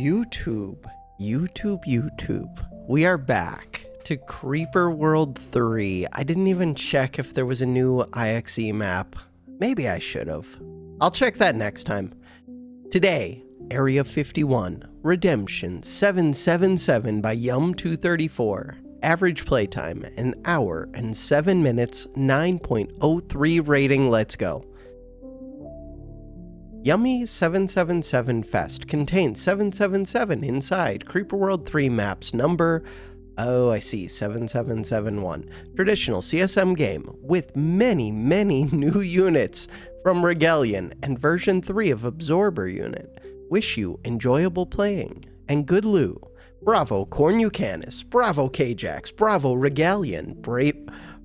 YouTube. We are back to Creeper World 3. I didn't even check if there was a new IXE map. Maybe I should have. I'll check that next time. Today, Area-51, Redemption 777 by yum234. Average playtime, 1 hour and 7 minutes, 9.03 rating, let's go. Yummy 777 Fest contains 777 inside Creeper World 3 maps number, oh I see, 7771. Traditional CSM game with many new units from Regalian and version 3 of Absorber unit. Wish you enjoyable playing and good loot. Bravo Cornucanus, bravo Kjax, bravo Regalian,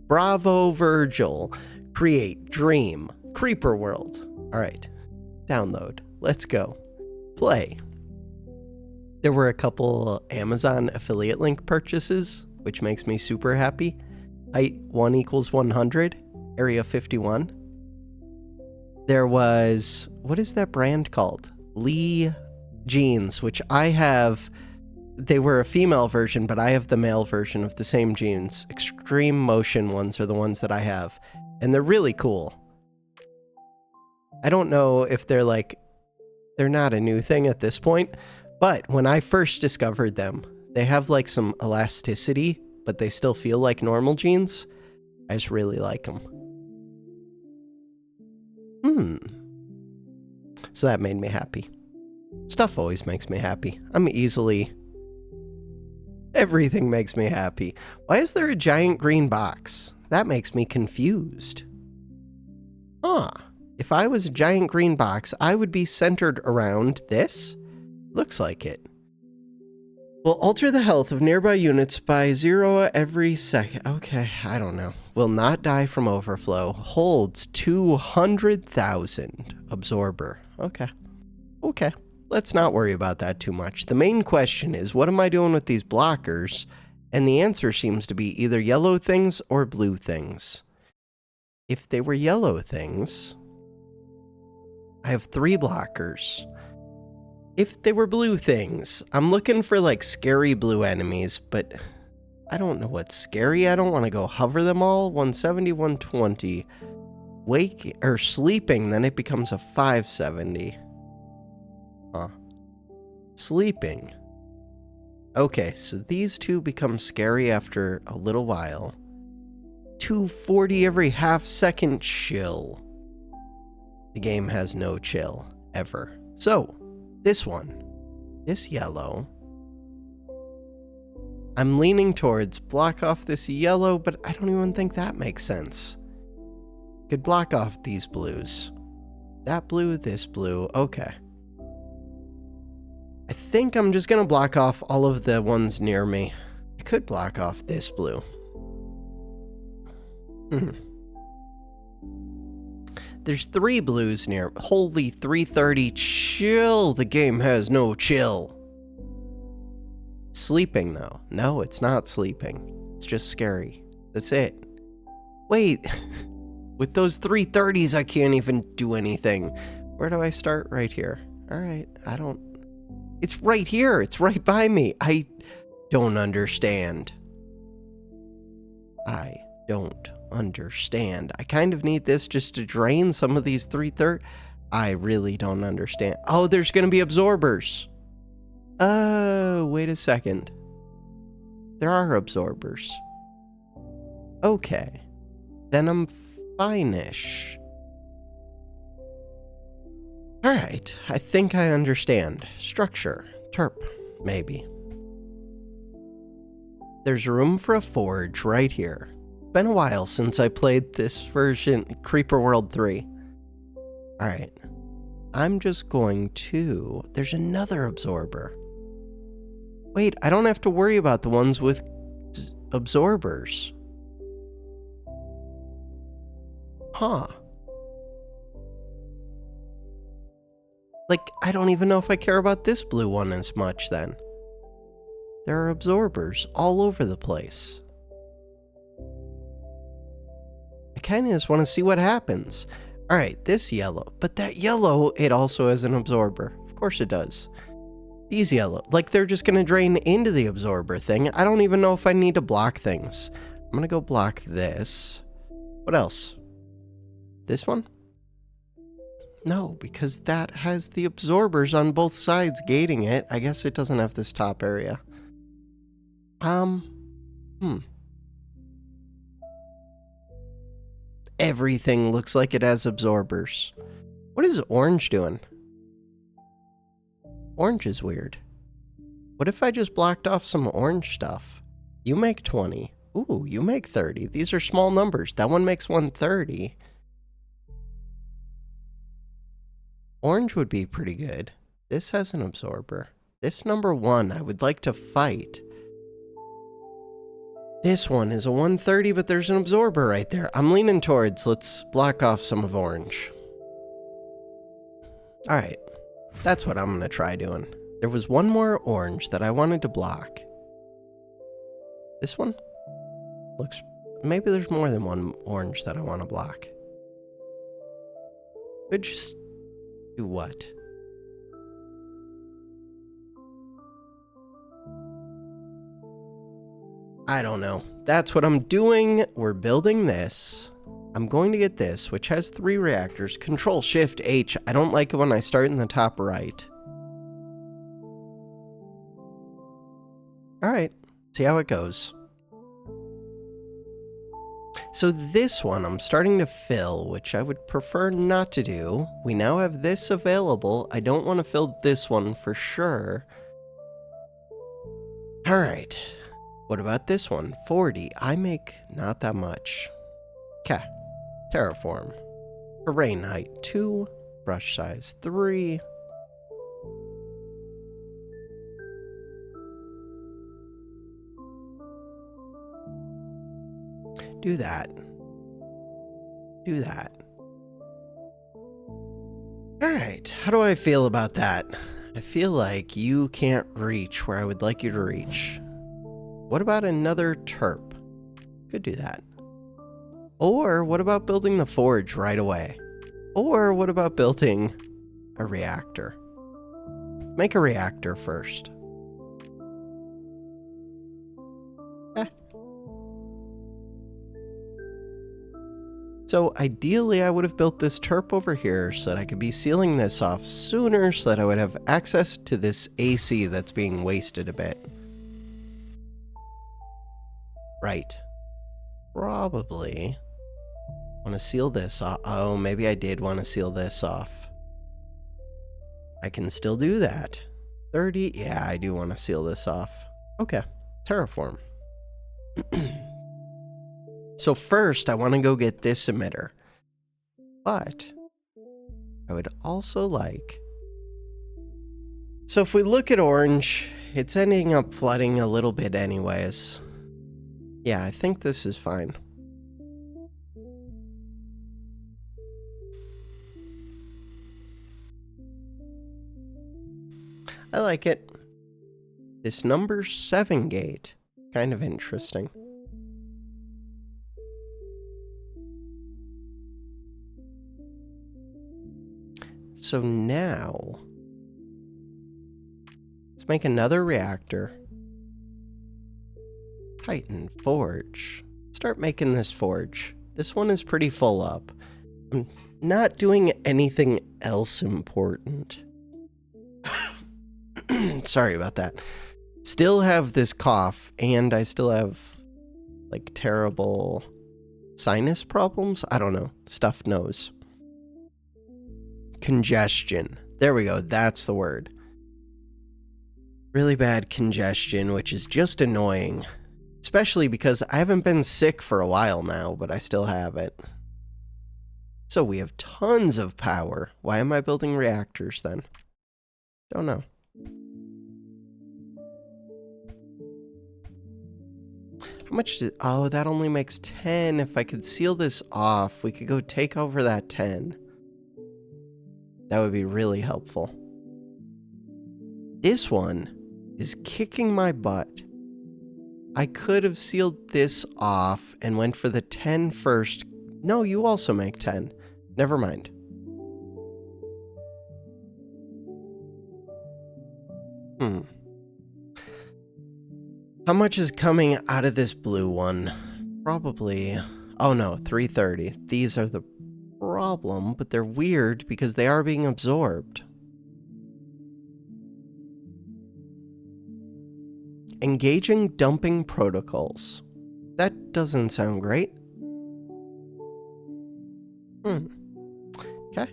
bravo Virgil, create, dream, Creeper World. Alright. Download. Let's go. Play. There were a couple Amazon affiliate link purchases, which makes me super happy. Height 1 equals 100, Area-51. There was, what is that brand called? Lee jeans, which I have. They were a female version, but I have the male version of the same jeans. Extreme motion ones are the ones that I have, and they're really cool. I don't know if they're not a new thing at this point, but when I first discovered them, they have like some elasticity, but they still feel like normal jeans. I just really like them. So that made me happy. Stuff always makes me happy. Everything makes me happy. Why is there a giant green box? That makes me confused. If I was a giant green box, I would be centered around this? Looks like it. Will alter the health of nearby units by 0 every second. Okay, I don't know. Will not die from overflow. Holds 200,000. Absorber. Okay. Let's not worry about that too much. The main question is, what am I doing with these blockers? And the answer seems to be either yellow things or blue things. If they were yellow things, I have 3 blockers. If they were blue things, I'm looking for like scary blue enemies, but I don't know what's scary. I don't want to go hover them all. 170, 120. Waking or sleeping, then it becomes a 570. Sleeping. Okay, so these two become scary after a little while. 240 every half second chill. The game has no chill, ever. So, this one. This yellow. I'm leaning towards block off this yellow, but I don't even think that makes sense. Could block off these blues. That blue, this blue, okay. I think I'm just gonna block off all of the ones near me. I could block off this blue. There's 3 blues near. Holy 330. Chill. The game has no chill. Sleeping, though. No, it's not sleeping. It's just scary. That's it. Wait. With those 330s, I can't even do anything. Where do I start? Right here. Alright. It's right here. It's right by me. I don't understand. I kind of need this just to drain some of these 330. I really don't understand. Oh, there's going to be absorbers. Oh, wait a second. There are absorbers. Okay. Then I'm fine-ish. Alright, I think I understand. Structure. Terp, maybe. There's room for a forge right here. Been a while since I played this version, Creeper World 3. Alright. I'm just going to... There's another absorber. Wait, I don't have to worry about the ones with absorbers. Like, I don't even know if I care about this blue one as much then. There are absorbers all over the place. I kind of just want to see what happens. Alright, this yellow. But that yellow, it also has an absorber. Of course it does. These yellow, like they're just gonna drain into the absorber thing. I don't even know if I need to block things. I'm gonna go block this. What else? This one? No, because that has the absorbers on both sides gating it. I guess it doesn't have this top area. Everything looks like it has absorbers. What is orange doing? Orange is weird. What if I just blocked off some orange stuff? You make 20. Ooh, you make 30. These are small numbers. That one makes 130. Orange would be pretty good. This has an absorber. This number 1, I would like to fight. This one is a 130, but there's an absorber right there. I'm leaning towards, let's block off some of orange. Alright, that's what I'm going to try doing. There was one more orange that I wanted to block. This one? Looks, maybe there's more than one orange that I want to block. Could just do what? I don't know. That's what I'm doing. We're building this. I'm going to get this, which has 3 reactors. Control-Shift-H. I don't like it when I start in the top right. Alright, see how it goes. So this one I'm starting to fill, which I would prefer not to do. We now have this available. I don't want to fill this one for sure. Alright. What about this one? 40. I make not that much. Okay. Terraform. Terrain height 2. Brush size 3. Do that. Do that. Alright, how do I feel about that? I feel like you can't reach where I would like you to reach. What about another terp? Could do that. Or what about building the forge right away? Or what about building a reactor? Make a reactor first. So ideally I would have built this terp over here so that I could be sealing this off sooner so that I would have access to this AC that's being wasted a bit. Right. Probably want to seal this off. Oh, maybe I did want to seal this off. I can still do that. 30. Yeah, I do want to seal this off. Okay. Terraform. So first, I want to go get this emitter. But I would also like... So if we look at orange, it's ending up flooding a little bit anyways. Yeah, I think this is fine. I like it. This number 7 gate, kind of interesting. So now, let's make another reactor. Titan forge. Start making this forge. This one is pretty full up. I'm not doing anything else important. Sorry about that. Still have this cough, and I still have, like, terrible sinus problems. I don't know. Stuffed nose. Congestion. There we go. That's the word. Really bad congestion, which is just annoying. Especially because I haven't been sick for a while now, but I still have it. So we have tons of power. Why am I building reactors then? Don't know. How much did... Oh, that only makes 10. If I could seal this off, we could go take over that 10. That would be really helpful. This one is kicking my butt. I could have sealed this off and went for the 10 first. No, you also make 10. Never mind. Hmm. How much is coming out of this blue one? Probably... Oh no, 330. These are the problem, but they're weird because they are being absorbed. Engaging dumping protocols. That doesn't sound great. Okay.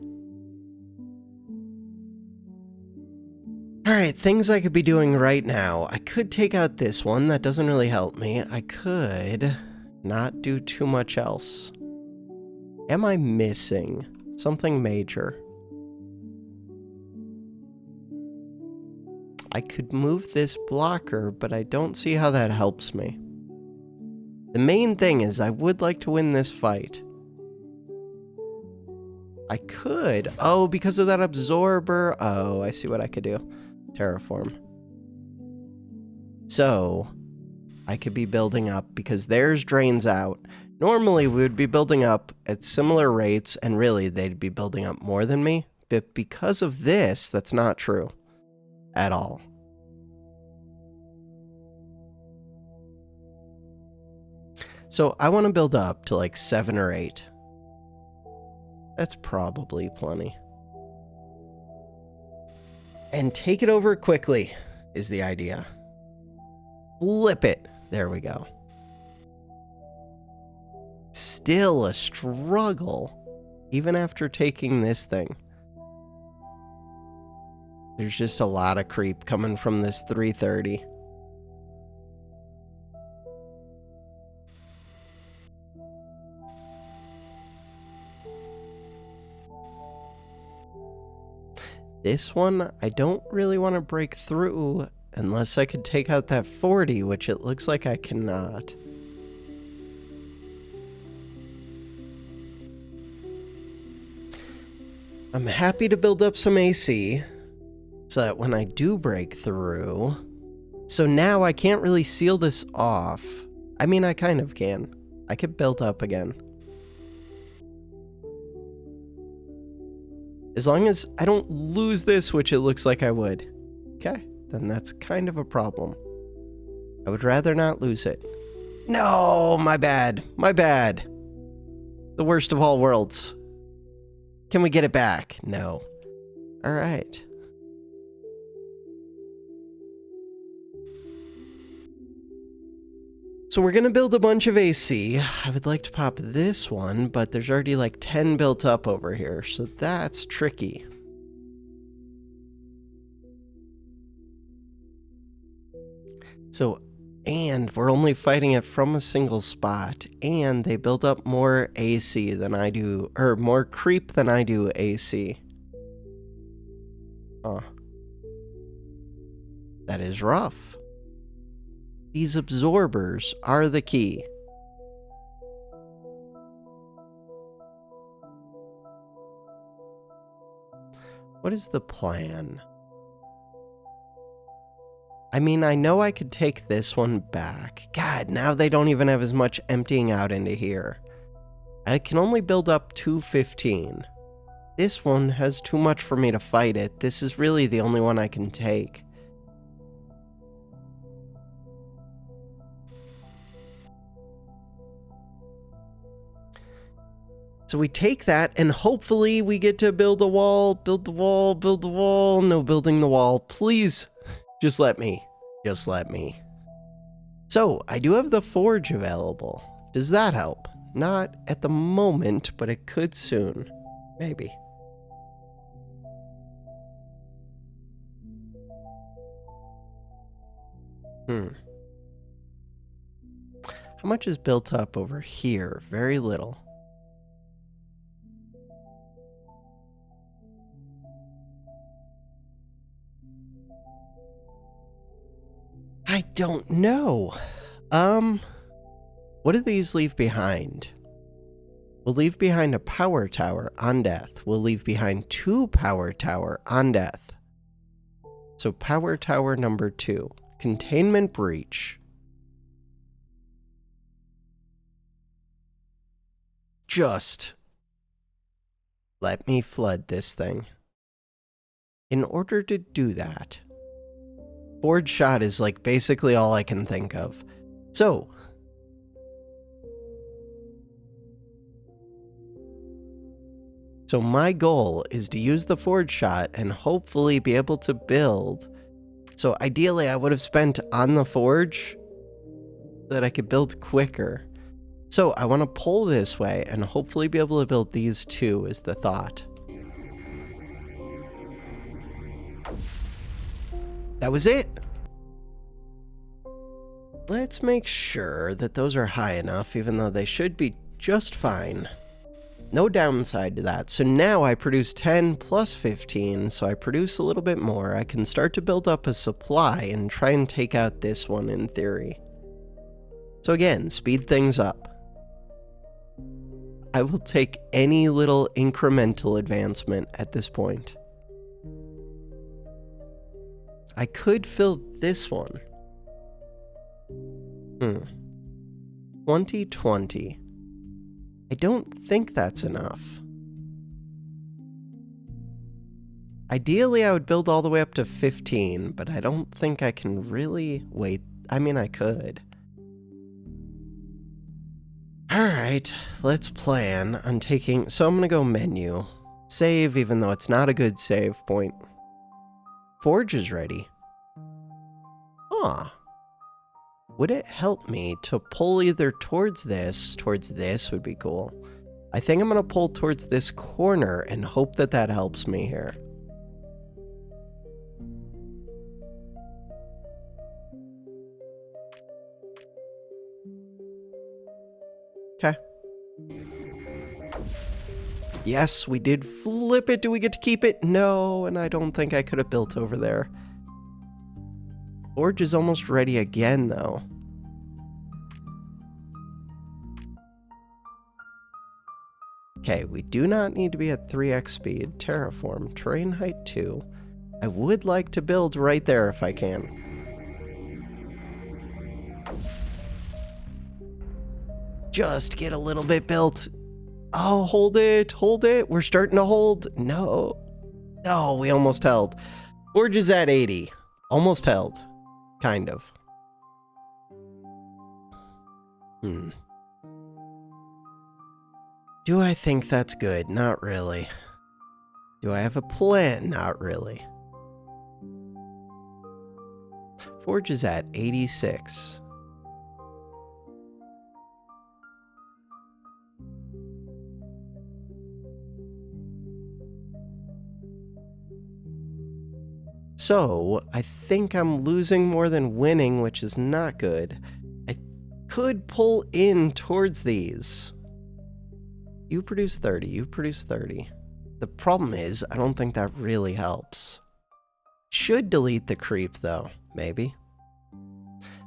Alright, things I could be doing right now. I could take out this one. That doesn't really help me. I could not do too much else. Am I missing something major? I could move this blocker, but I don't see how that helps me. The main thing is I would like to win this fight. I could. Oh, because of that absorber. Oh, I see what I could do. Terraform. So, I could be building up because theirs drains out. Normally, we would be building up at similar rates, and really, they'd be building up more than me. But because of this, that's not true at all. So, I want to build up to like 7 or 8. That's probably plenty. And take it over quickly is the idea. Flip it. There we go. Still a struggle, even after taking this thing. There's just a lot of creep coming from this 330. This one, I don't really want to break through unless I could take out that 40, which it looks like I cannot. I'm happy to build up some AC so that when I do break through... So now I can't really seal this off. I mean, I kind of can. I could build up again. As long as I don't lose this, which it looks like I would. Okay, then that's kind of a problem. I would rather not lose it. No, my bad. My bad. The worst of all worlds. Can we get it back? No. All right. So we're going to build a bunch of AC. I would like to pop this one, but there's already like 10 built up over here, so that's tricky. So, and we're only fighting it from a single spot, and they build up more AC than I do, or more creep than I do AC. Huh. That is rough. These absorbers are the key. What is the plan? I mean, I know I could take this one back. God, now they don't even have as much emptying out into here. I can only build up 215. This one has too much for me to fight it. This is really the only one I can take. So we take that, and hopefully we get to build a wall, build the wall, build the wall. No building the wall, please. Just let me. Just let me. So, I do have the forge available. Does that help? Not at the moment, but it could soon. Maybe. How much is built up over here? Very little. I don't know. What do these leave behind? We'll leave behind a power tower on death. We'll leave behind 2 power tower on death. So power tower number 2. Containment breach. Just let me flood this thing. In order to do that, Forge shot is like basically all I can think of. So my goal is to use the forge shot and hopefully be able to build. So ideally I would have spent on the forge so that I could build quicker. So I want to pull this way and hopefully be able to build these two is the thought. That was it. Let's make sure that those are high enough, even though they should be just fine. No downside to that. So now I produce 10 plus 15, so I produce a little bit more. I can start to build up a supply and try and take out this one in theory. So again, speed things up. I will take any little incremental advancement at this point. I could fill this one. 2020. I don't think that's enough. Ideally, I would build all the way up to 15, but I don't think I can really wait. I mean, I could. Alright, let's plan on taking... So I'm going to go menu. Save, even though it's not a good save point. Forge is ready. Huh. Would it help me to pull either towards this would be cool. I think I'm going to pull towards this corner and hope that that helps me here. Okay. Yes, we did flip it. Do we get to keep it? No, and I don't think I could have built over there. Forge is almost ready again, though. Okay, we do not need to be at 3x speed. Terraform, terrain height 2. I would like to build right there if I can. Just get a little bit built. Oh, hold it, hold it. We're starting to hold. No. No, we almost held. Forge is at 80. Almost held. Kind of. Do I think that's good? Not really. Do I have a plan? Not really. Forge is at 86. So, I think I'm losing more than winning, which is not good. I could pull in towards these. You produce 30, you produce 30. The problem is, I don't think that really helps. Should delete the creep, though, maybe.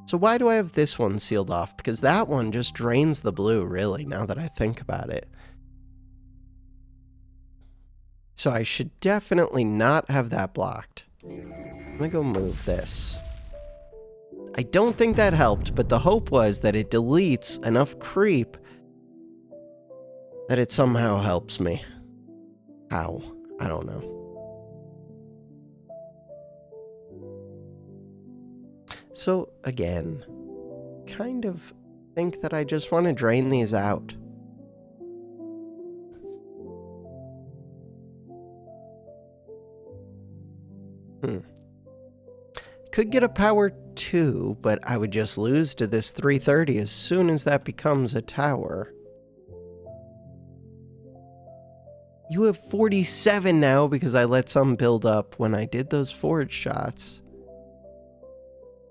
So why do I have this one sealed off? Because that one just drains the blue, really, now that I think about it. So I should definitely not have that blocked. I'm gonna go move this. I don't think that helped, but the hope was that it deletes enough creep that it somehow helps me. How? I don't know. So, again, kind of think that I just want to drain these out. Could get a power 2, but I would just lose to this 330 as soon as that becomes a tower. You have 47 now because I let some build up when I did those forge shots.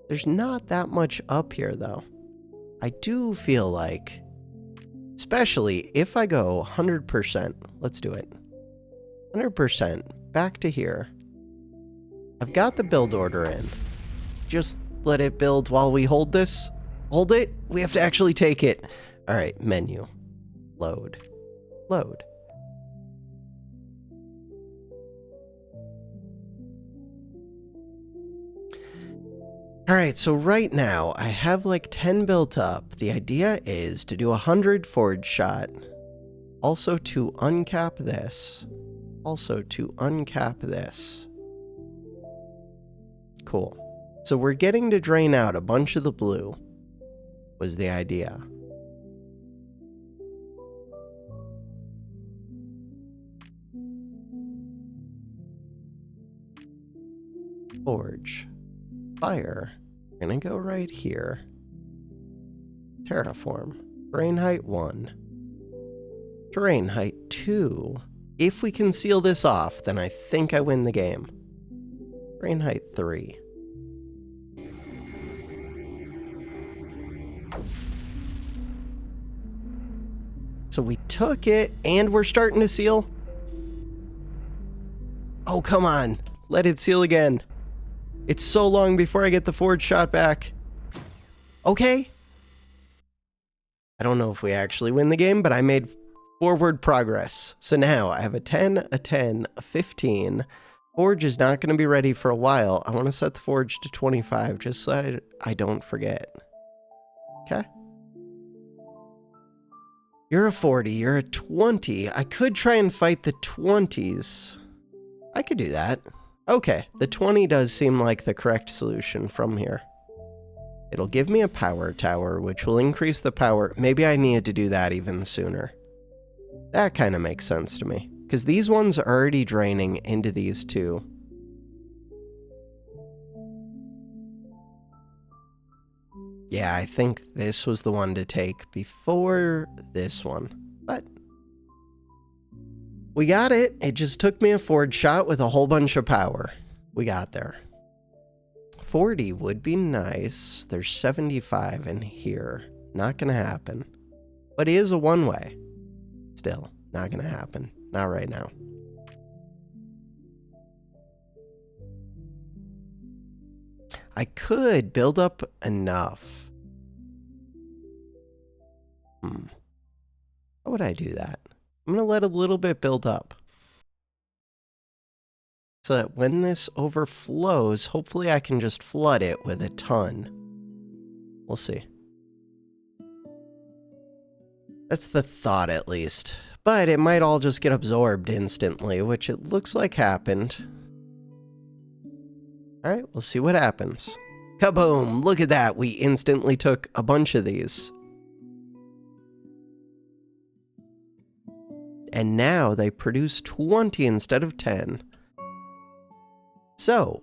There's not that much up here, though. I do feel like, especially if I go 100%, let's do it. 100%, back to here. I've got the build order in. Just let it build while we hold this. Hold it. We have to actually take it. All right, menu. Load. Load. All right, so right now I have like 10 built up. The idea is to do 100 forge shot. Also to uncap this. Also to uncap this. Cool. So we're getting to drain out a bunch of the blue, was the idea. Forge. Fire. We're gonna go right here. Terraform. Terrain height 1. Terrain height 2. If we can seal this off, then I think I win the game. Terrain height 3. So we took it, and we're starting to seal. Oh, come on. Let it seal again. It's so long before I get the forge shot back. Okay. I don't know if we actually win the game, but I made forward progress. So now I have a 10, a 10, a 15. Forge is not going to be ready for a while. I want to set the forge to 25 just so that I don't forget. Okay. You're a 40, you're a 20. I could try and fight the 20s. I could do that. Okay, the 20 does seem like the correct solution from here. It'll give me a power tower, which will increase the power. Maybe I needed to do that even sooner. That kind of makes sense to me, because these ones are already draining into these two. Yeah, I think this was the one to take before this one, but we got it. It just took me a forge shot with a whole bunch of power. We got there. 40 would be nice. There's 75 in here. Not gonna happen. But it is a one-way. Still, not gonna happen. Not right now. I could build up enough. How would I do that? I'm gonna let a little bit build up. So that when this overflows, hopefully I can just flood it with a ton. We'll see. That's the thought, at least. But it might all just get absorbed instantly, which it looks like happened. Alright, we'll see what happens. Kaboom! Look at that! We instantly took a bunch of these. And now they produce 20 instead of 10. So,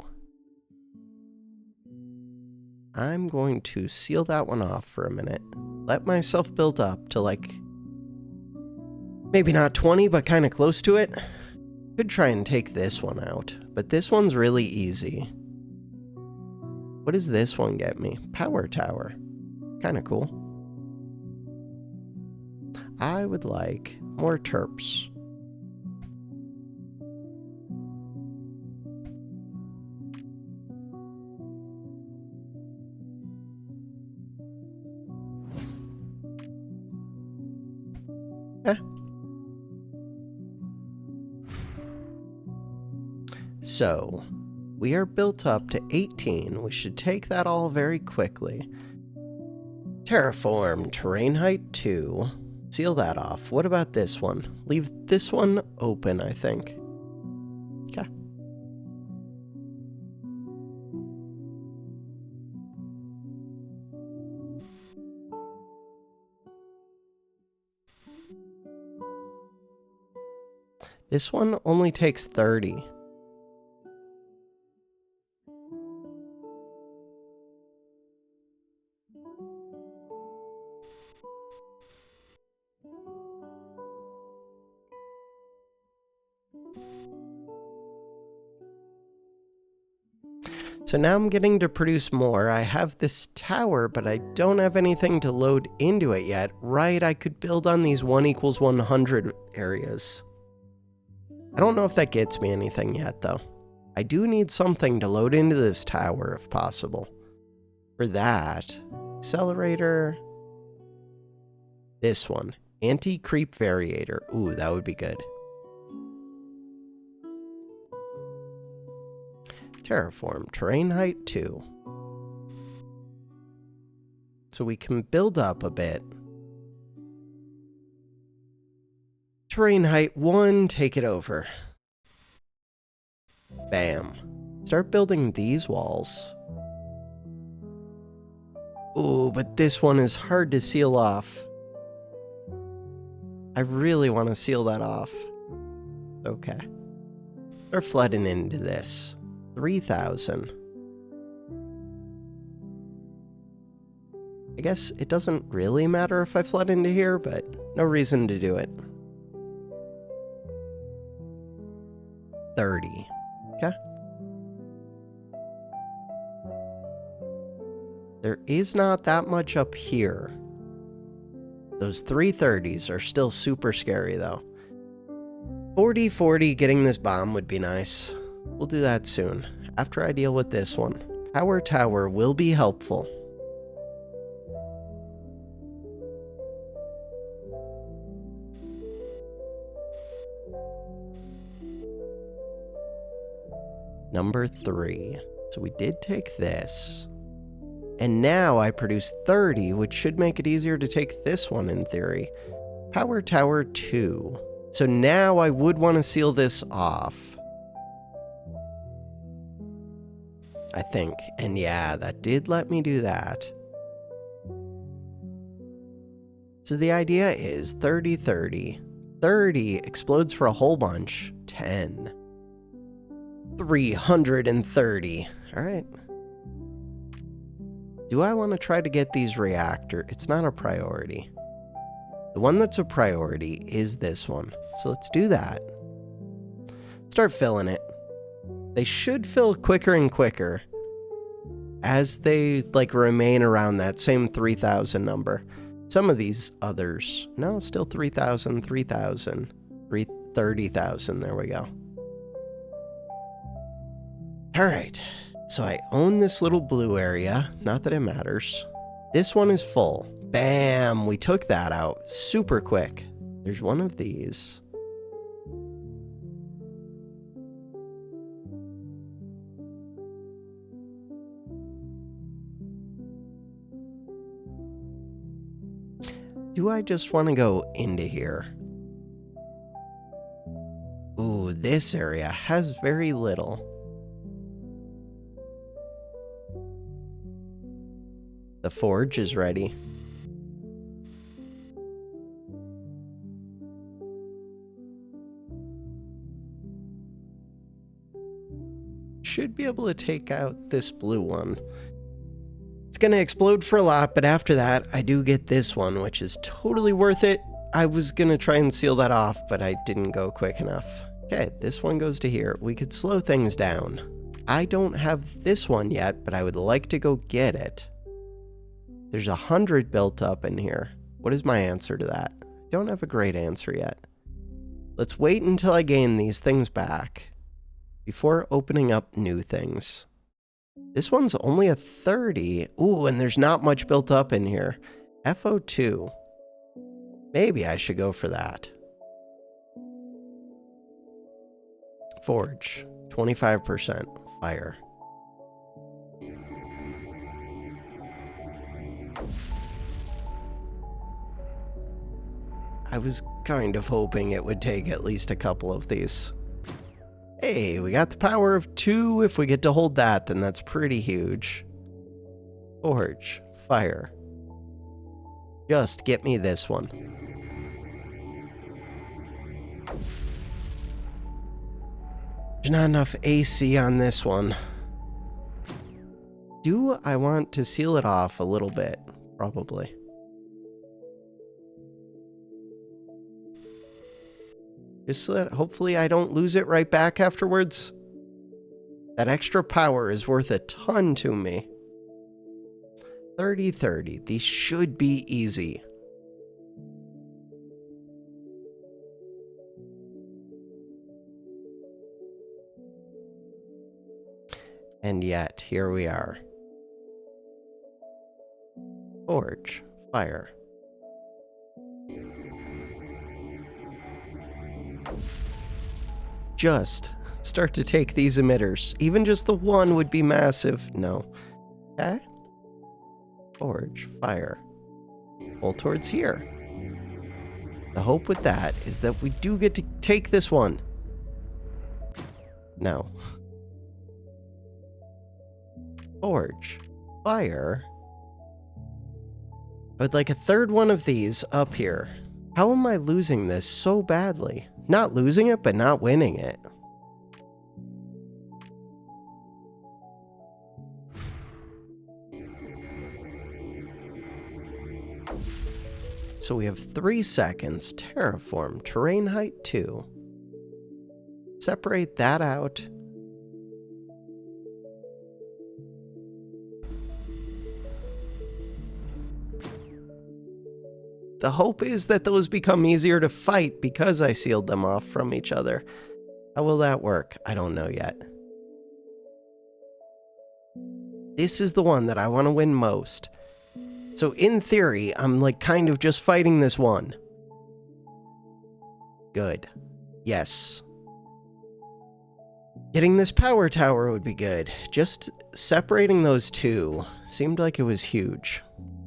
I'm going to seal that one off for a minute. Let myself build up to like, maybe not 20, but kind of close to it. Could try and take this one out, but this one's really easy. What does this one get me? Power tower. Kind of cool. I would like more terps. So, we are built up to 18. We should take that all very quickly. Terraform, terrain height 2. Seal that off. What about this one? Leave this one open, I think. Okay. This one only takes 30. So now I'm getting to produce more. I have this tower, but I don't have anything to load into it yet. Right, I could build on these 1 equals 100 areas. I don't know if that gets me anything yet, though. I do need something to load into this tower, if possible. For that, accelerator. This one, anti-creep variator. Ooh, that would be good. Terraform, terrain height 2. So we can build up a bit. Terrain height 1, take it over. Bam. Start building these walls. Ooh, but this one is hard to seal off. I really want to seal that off. Okay. We're flooding into this. 3,000. I guess it doesn't really matter if I flood into here, but no reason to do it. 30. Okay. There is not that much up here. Those 330s are still super scary, though. 40-40 getting this bomb would be nice. We'll do that soon, after I deal with this one. Power tower will be helpful. Number 3. So we did take this. And now I produce 30, which should make it easier to take this one in theory. Power tower 2. So now I would want to seal this off. I think. And yeah, that did let me do that. So the idea is 30-30. 30 explodes for a whole bunch. 10. 330. All right. Do I want to try to get these reactor? It's not a priority. The one that's a priority is this one. So let's do that. Start filling it. They should fill quicker and quicker as they remain around that same 3,000 number. Some of these others, no, still 3,000, 3,000, 30,000. There we go. All right. So I own this little blue area. Not that it matters. This one is full. Bam! We took that out super quick. There's one of these. Do I just want to go into here? Ooh, this area has very little. The forge is ready. Should be able to take out this blue one. It's going to explode for a lot, but after that, I do get this one, which is totally worth it. I was going to try and seal that off, but I didn't go quick enough. Okay, this one goes to here. We could slow things down. I don't have this one yet, but I would like to go get it. There's 100 built up in here. What is my answer to that? I don't have a great answer yet. Let's wait until I gain these things back before opening up new things. This one's only a 30. Ooh, and there's not much built up in here. FO2. Maybe I should go for that. Forge. 25% fire. I was kind of hoping it would take at least a couple of these. Hey, we got the power of 2. If we get to hold that, then that's pretty huge. Forge. Fire. Just get me this one. There's not enough AC on this one. Do I want to seal it off a little bit? Probably. Just so that hopefully I don't lose it right back afterwards. That extra power is worth a ton to me. 30-30. These should be easy. And yet, here we are. Forge. Fire. Just start to take these emitters. Even just the one would be massive. No. Okay. Forge. Fire. Pull towards here. The hope with that is that we do get to take this one. No. Forge. Fire. I would like a third one of these up here. How am I losing this so badly? Not losing it, but not winning it. So we have 3 seconds. Terraform, terrain height 2. Separate that out. The hope is that those become easier to fight because I sealed them off from each other. How will that work? I don't know yet. This is the one that I want to win most. So in theory, I'm like kind of just fighting this one. Good. Yes. Getting this power tower would be good. Just separating those two seemed like it was huge.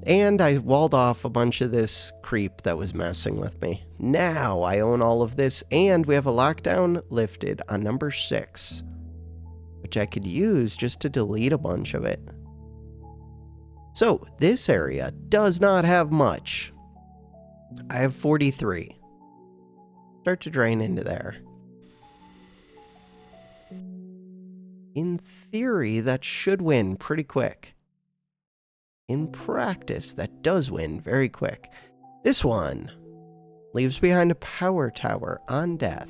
And I walled off a bunch of this creep that was messing with me. Now I own all of this, and we have a lockdown lifted on number 6, which I could use just to delete a bunch of it. So this area does not have much. I have 43. Start to drain into there. In theory, that should win pretty quick. In practice, that does win very quick. This one leaves behind a power tower on death.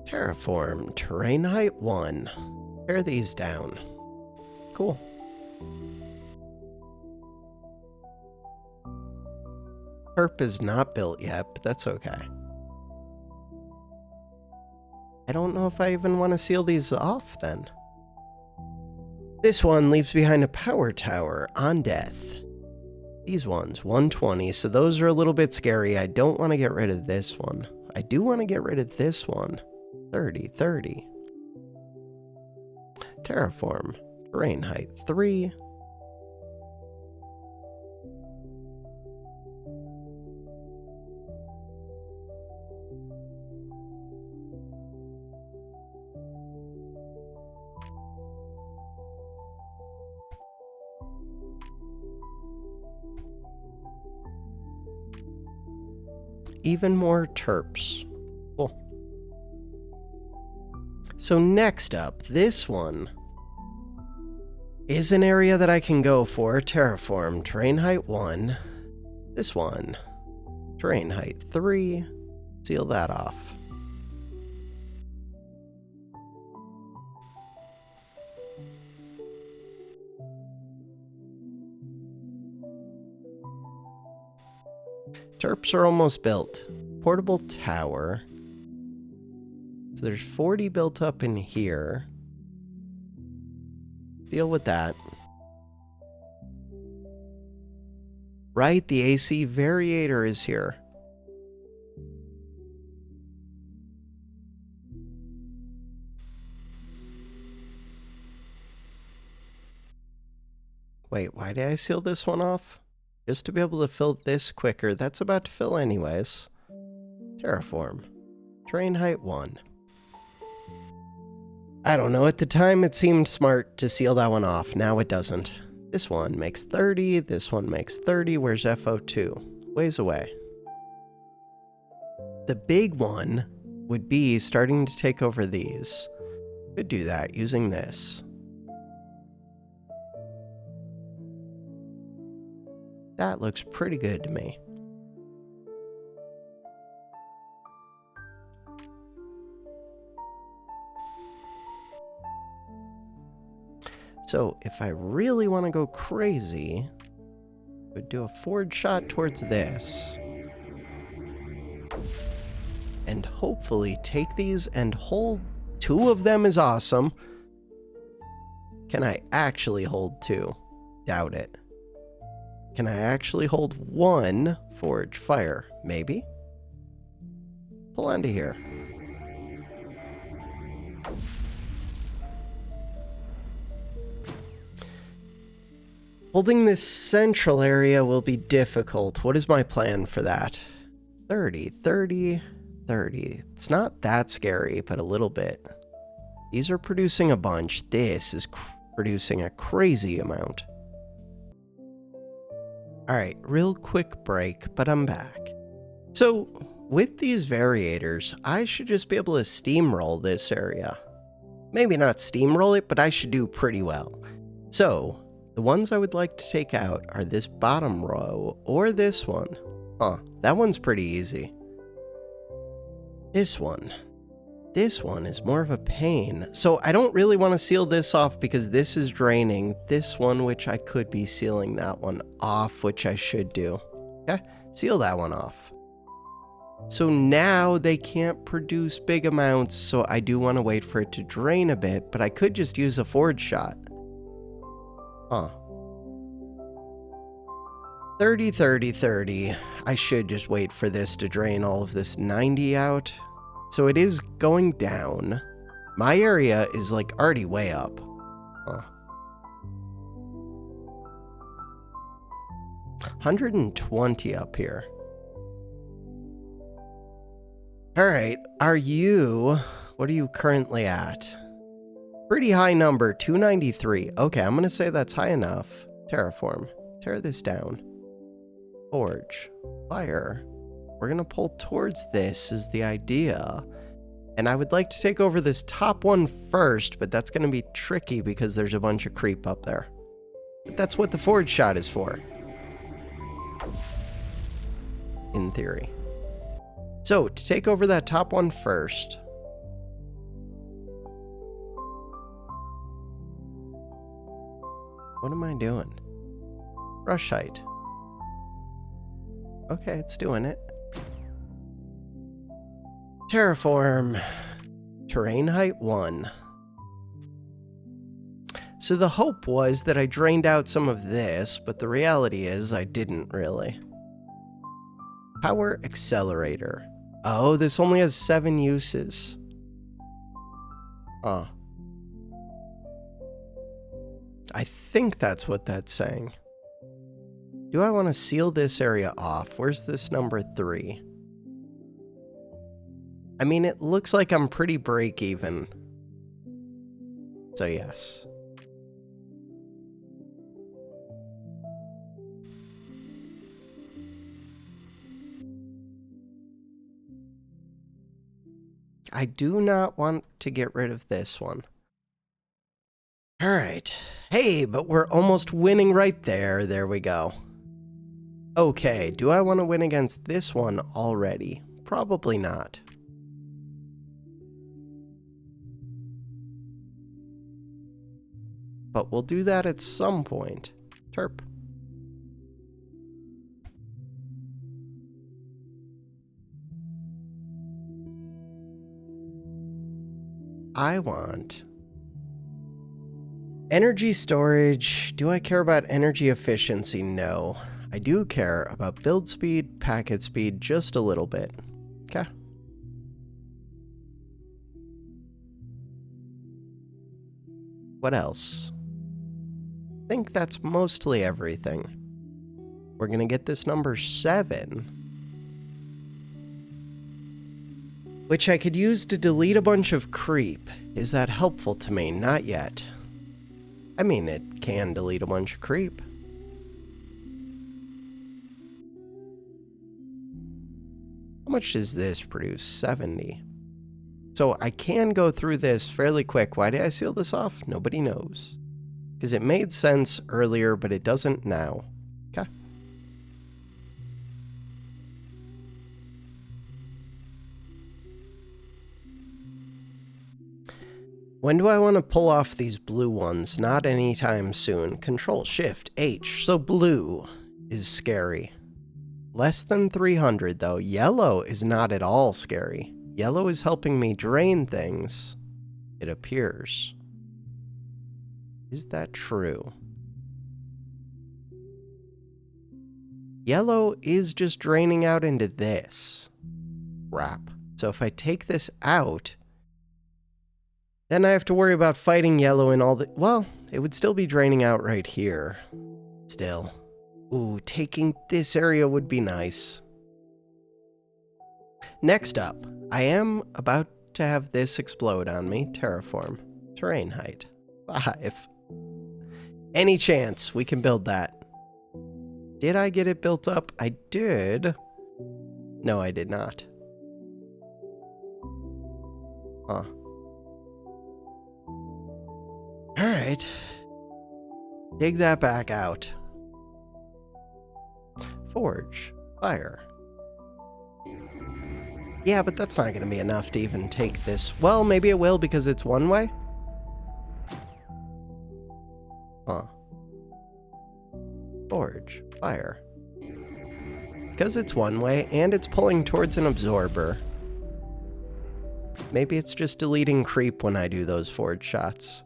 Terraform, terrain height 1. Tear these down. Cool. Herp is not built yet, but that's okay. I don't know if I even want to seal these off then. This one leaves behind a power tower on death. These ones, 120, so those are a little bit scary. I don't want to get rid of this one. I do want to get rid of this one. 30. Terraform, terrain height 3. Even more terps. Cool. So next up, this one is an area that I can go for. Terraform, terrain height 1. This one, terrain height 3. Seal that off. Terps are almost built. Portable tower. So there's 40 built up in here. Deal with that. Right, the AC variator is here. Wait, why did I seal this one off? Just to be able to fill this quicker. That's about to fill anyways. Terraform. Terrain height 1. I don't know, at the time it seemed smart to seal that one off. Now it doesn't. This one makes 30, this one makes 30. Where's FO2? Ways away. The big one would be starting to take over these. Could do that using this. That looks pretty good to me. So if I really want to go crazy, I would do a forward shot towards this. And hopefully take these and hold 2 of them is awesome. Can I actually hold 2? Doubt it. Can I actually hold 1 forge fire? Maybe. Pull onto here. Holding this central area will be difficult. What is my plan for that? 30, 30, 30. It's not that scary, but a little bit. These are producing a bunch. This is producing a crazy amount. Alright, real quick break, but I'm back. So, with these variators, I should just be able to steamroll this area. Maybe not steamroll it, but I should do pretty well. So, the ones I would like to take out are this bottom row or this one. Huh, that one's pretty easy. This one. This one is more of a pain. So I don't really want to seal this off because this is draining this one, which I could be sealing that one off, which I should do. Okay, seal that one off. So now they can't produce big amounts, so I do want to wait for it to drain a bit, but I could just use a forge shot. Huh. 30, 30, 30. I should just wait for this to drain all of this 90 out. So it is going down. My area is like already way up. Huh. 120 up here. Alright, what are you currently at? Pretty high number, 293. Okay, I'm gonna say that's high enough. Terraform. Tear this down. Forge. Fire. We're gonna pull towards this is the idea. And I would like to take over this top one first, but that's gonna be tricky because there's a bunch of creep up there. But that's what the forge shot is for. In theory. So, to take over that top one first. What am I doing? Brush height. Okay, it's doing it. Terraform. Terrain height 1. So the hope was that I drained out some of this, but the reality is I didn't really. Power accelerator. Oh, this only has 7 uses. Huh. I think that's what that's saying. Do I want to seal this area off? Where's this number 3? I mean, it looks like I'm pretty break even. So yes. I do not want to get rid of this one. All right. Hey, but we're almost winning right there. There we go. Okay, do I want to win against this one already? Probably not. But we'll do that at some point. Terp. I want energy storage. Do I care about energy efficiency? No. I do care about build speed, packet speed, just a little bit. Okay. What else? I think that's mostly everything. We're gonna get this number 7. Which I could use to delete a bunch of creep. Is that helpful to me? Not yet. I mean, it can delete a bunch of creep. How much does this produce? 70. So I can go through this fairly quick. Why did I seal this off? Nobody knows. Because it made sense earlier, but it doesn't now. Okay. When do I want to pull off these blue ones? Not anytime soon. Control Shift H. So blue is scary. Less than 300 though. Yellow is not at all scary. Yellow is helping me drain things, it appears. Is that true? Yellow is just draining out into this. Crap. So if I take this out, then I have to worry about fighting yellow and all the... Well, it would still be draining out right here. Still. Ooh, taking this area would be nice. Next up, I am about to have this explode on me. Terraform. Terrain height. 5. Any chance we can build that? Did I get it built up? I did. No, I did not. Huh. Alright. Dig that back out. Forge. Fire. Yeah, but that's not going to be enough to even take this. Well, maybe it will because it's one way? Huh. Forge. Fire. Because it's one way, and it's pulling towards an absorber. Maybe it's just deleting creep when I do those forge shots.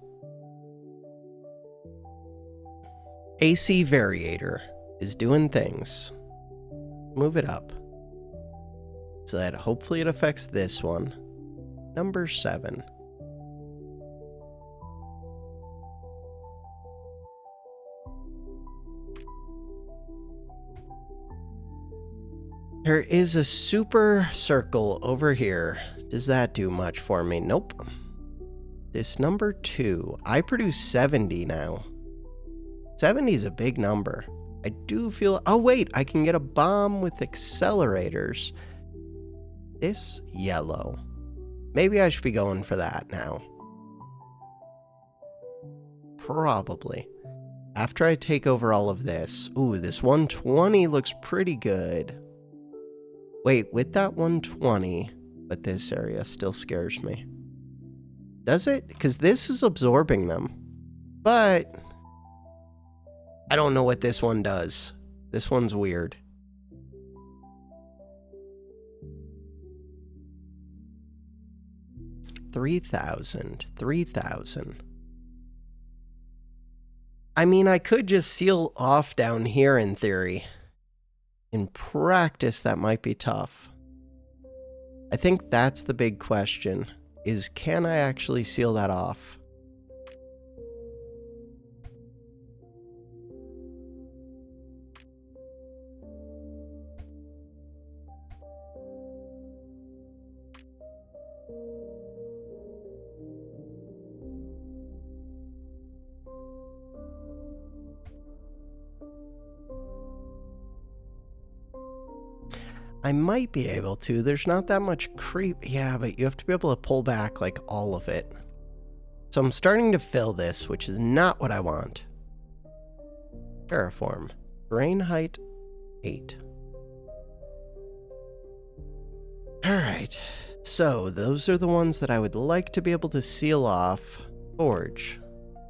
AC Variator is doing things. Move it up. So that hopefully it affects this one. Number 7. There is a super circle over here. Does that do much for me? Nope. This number 2. I produce 70 now. 70 is a big number. I do feel... Oh, wait. I can get a bomb with accelerators. This yellow. Maybe I should be going for that now. Probably. After I take over all of this. Ooh, this 120 looks pretty good. Wait, with that 120, but this area still scares me. Does it? Because this is absorbing them. But I don't know what this one does. This one's weird. $3,000. I mean, I could just seal off down here in theory. In practice, that might be tough. I think that's the big question, is can I actually seal that off? I might be able to. There's not that much creep. Yeah, but you have to be able to pull back like all of it. So I'm starting to fill this, which is not what I want. Terraform. Terrain height 8. Alright. So those are the ones that I would like to be able to seal off. Forge.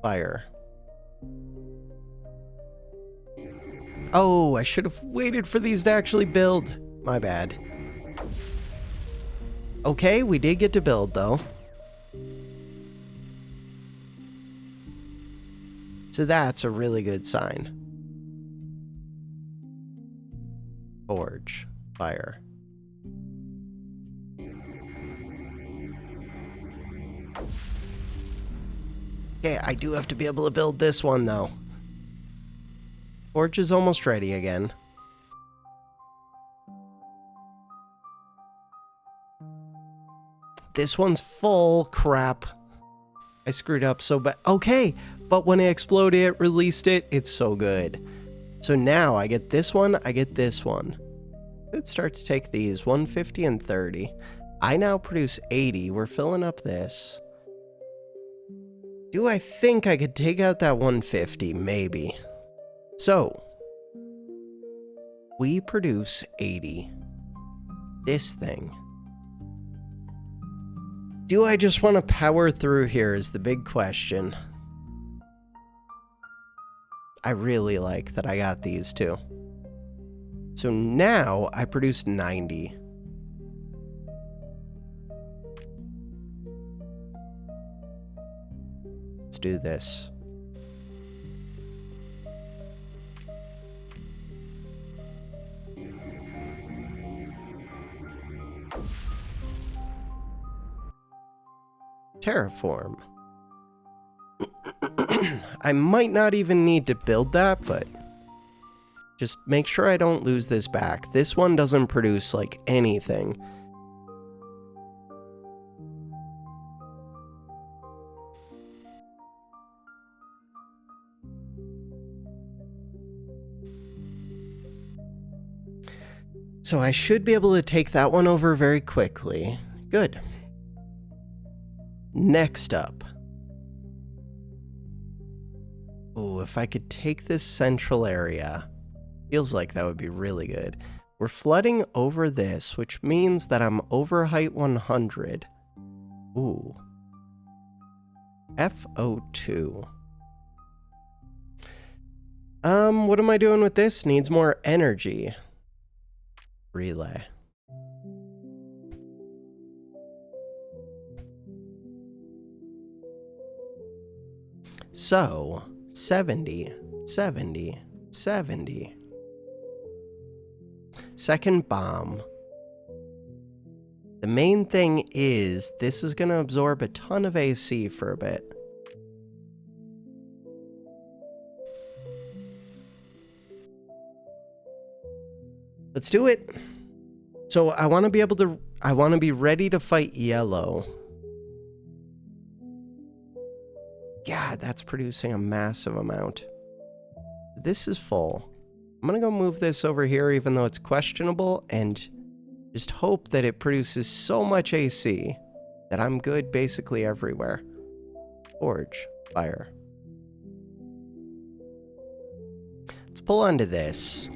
Fire. Oh, I should have waited for these to actually build. My bad. Okay, we did get to build, though. So that's a really good sign. Forge. Fire. Okay, I do have to be able to build this one, though. Forge is almost ready again. This one's full. Crap. I screwed up so bad. Okay, but when it exploded, it released it. It's so good. So now I get this one, I get this one. Let's start to take these. 150 and 30. I now produce 80. We're filling up this. Do I think I could take out that 150? Maybe. So, we produce 80. This thing. Do I just want to power through here is the big question. I really like that I got these two. So now I produce 90. Let's do this. Terraform. I might not even need to build that, but Just make sure I don't lose this back. This one doesn't produce, like, anything. So I should be able to take that one over very quickly. Good. Next up. Ooh, if I could take this central area. Feels like that would be really good. We're flooding over this, which means that I'm over height 100. Ooh. FO2. What am I doing with this? Needs more energy. Relay. So, 70, 70, 70. Second bomb. The main thing is, this is going to absorb a ton of AC for a bit. Let's do it. So I want to be ready to fight yellow. God, that's producing a massive amount. This is full. I'm going to go move this over here even though it's questionable and just hope that it produces so much AC that I'm good basically everywhere. Forge. Fire. Let's pull onto this.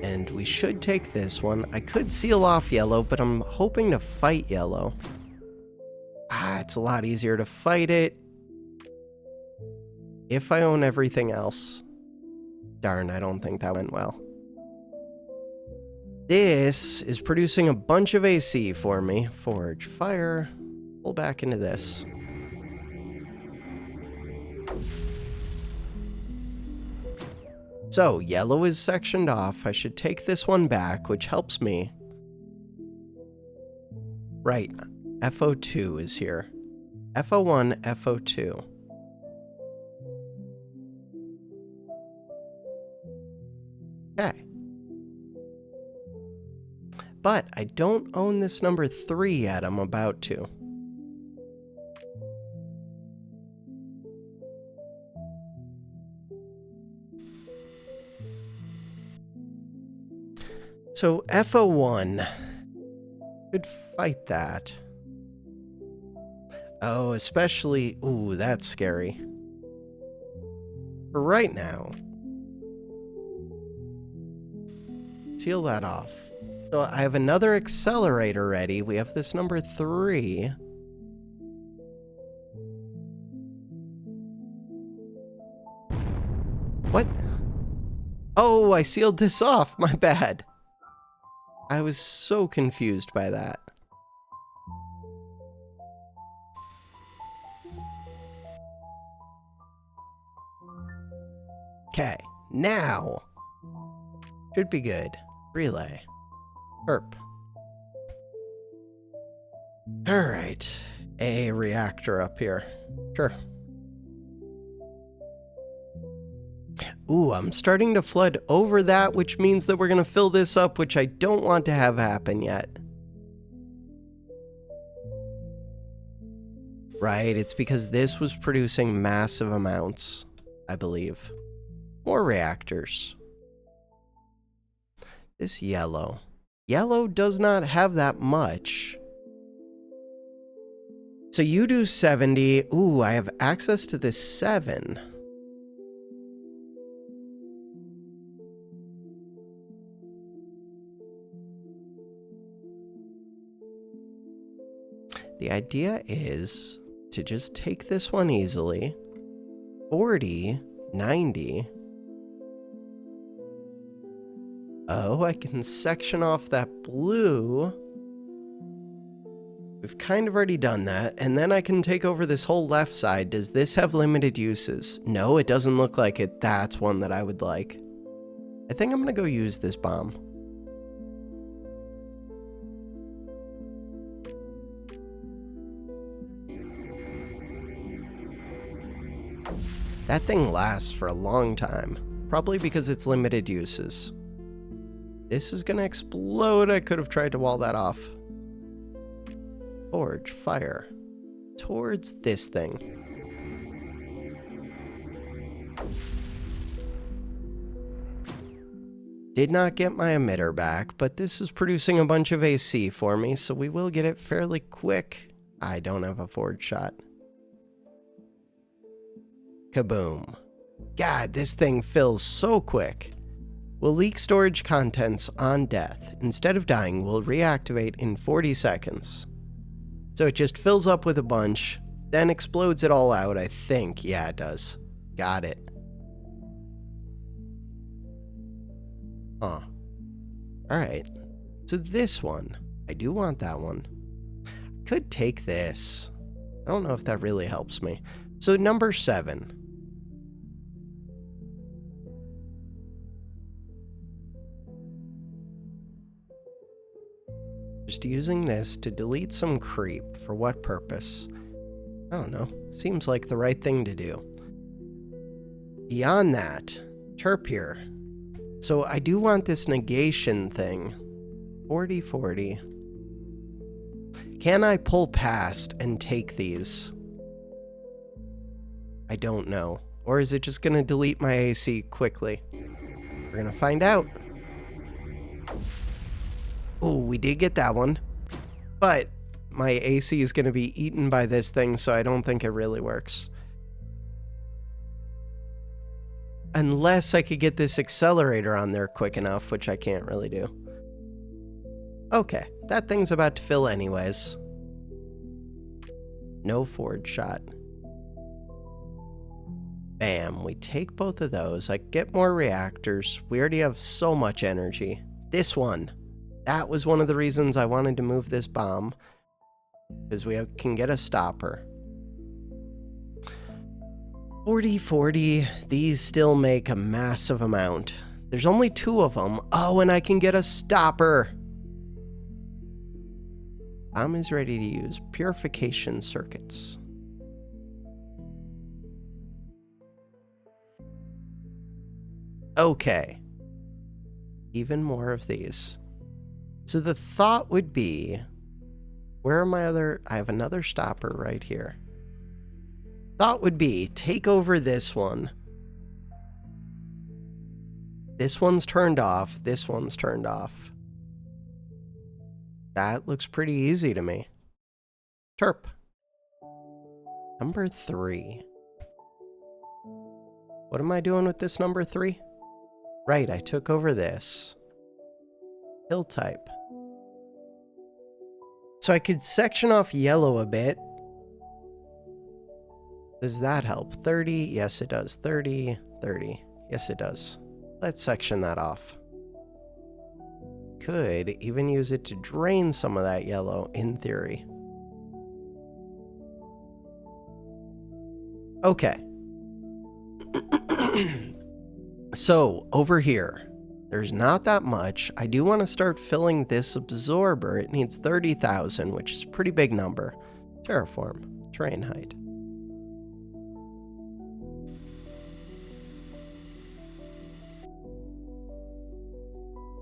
And we should take this one. I could seal off yellow, but I'm hoping to fight yellow. It's a lot easier to fight it if I own everything else. Darn, I don't think that went well. This is producing a bunch of AC for me. Forge, fire, pull back into this. So, yellow is sectioned off. I should take this one back, which helps me. Right, FO2 is here. FO1, FO2. Okay. But I don't own this number 3 yet. I'm about to. So FO1 could fight that. Oh, especially... Ooh, that's scary. For right now. Seal that off. So I have another accelerator ready. We have this number 3. What? Oh, I sealed this off. My bad. I was so confused by that. Okay, now should be good. Relay. Herp. Alright. A reactor up here. Sure. Ooh, I'm starting to flood over that, which means that we're going to fill this up, which I don't want to have happen yet. Right, it's because this was producing massive amounts, I believe. More reactors. This yellow. Yellow does not have that much. So you do 70. Ooh, I have access to this 7. The idea is to just take this one easily. 40, 90. Oh, I can section off that blue. We've kind of already done that. And then I can take over this whole left side. Does this have limited uses? No, it doesn't look like it. That's one that I would like. I think I'm going to go use this bomb. That thing lasts for a long time, probably because it's limited uses. This is gonna explode. I could have tried to wall that off. Forge, fire. Towards this thing. Did not get my emitter back, but this is producing a bunch of AC for me, so we will get it fairly quick. I don't have a forge shot. Kaboom. God, this thing fills so quick. Will leak storage contents on death. Instead of dying, will reactivate in 40 seconds. So it just fills up with a bunch, then explodes it all out, I think. Yeah, it does. Got it. Huh. Alright. So this one. I do want that one. Could take this. I don't know if that really helps me. So number 7. Just using this to delete some creep. For what purpose? I don't know. Seems like the right thing to do. Beyond that, Terp here. So I do want this negation thing. 40/40. Can I pull past and take these? I don't know. Or is it just going to delete my AC quickly? We're going to find out. Oh, we did get that one. But my AC is going to be eaten by this thing, so I don't think it really works. Unless I could get this accelerator on there quick enough, which I can't really do. Okay, that thing's about to fill anyways. No forge shot. Bam, we take both of those. I get more reactors. We already have so much energy. This one. That was one of the reasons I wanted to move this bomb. Because we can get a stopper. 40/40, these still make a massive amount. There's only 2 of them. Oh, and I can get a stopper. Bomb is ready to use. Purification circuits. Okay. Even more of these. So the thought would be, where are my other... I have another stopper right here. Thought would be, take over this one. This one's turned off. This one's turned off. That looks pretty easy to me. Terp. Number 3. What am I doing with this number 3? Right, I took over this. Hill type. So I could section off yellow a bit. Does that help? 30? Yes, it does. 30, 30. Yes, it does. Let's section that off. Could even use it to drain some of that yellow, in theory. Okay. So, over here, there's not that much. I do want to start filling this absorber. It needs 30,000, which is a pretty big number. Terraform. Terrain height.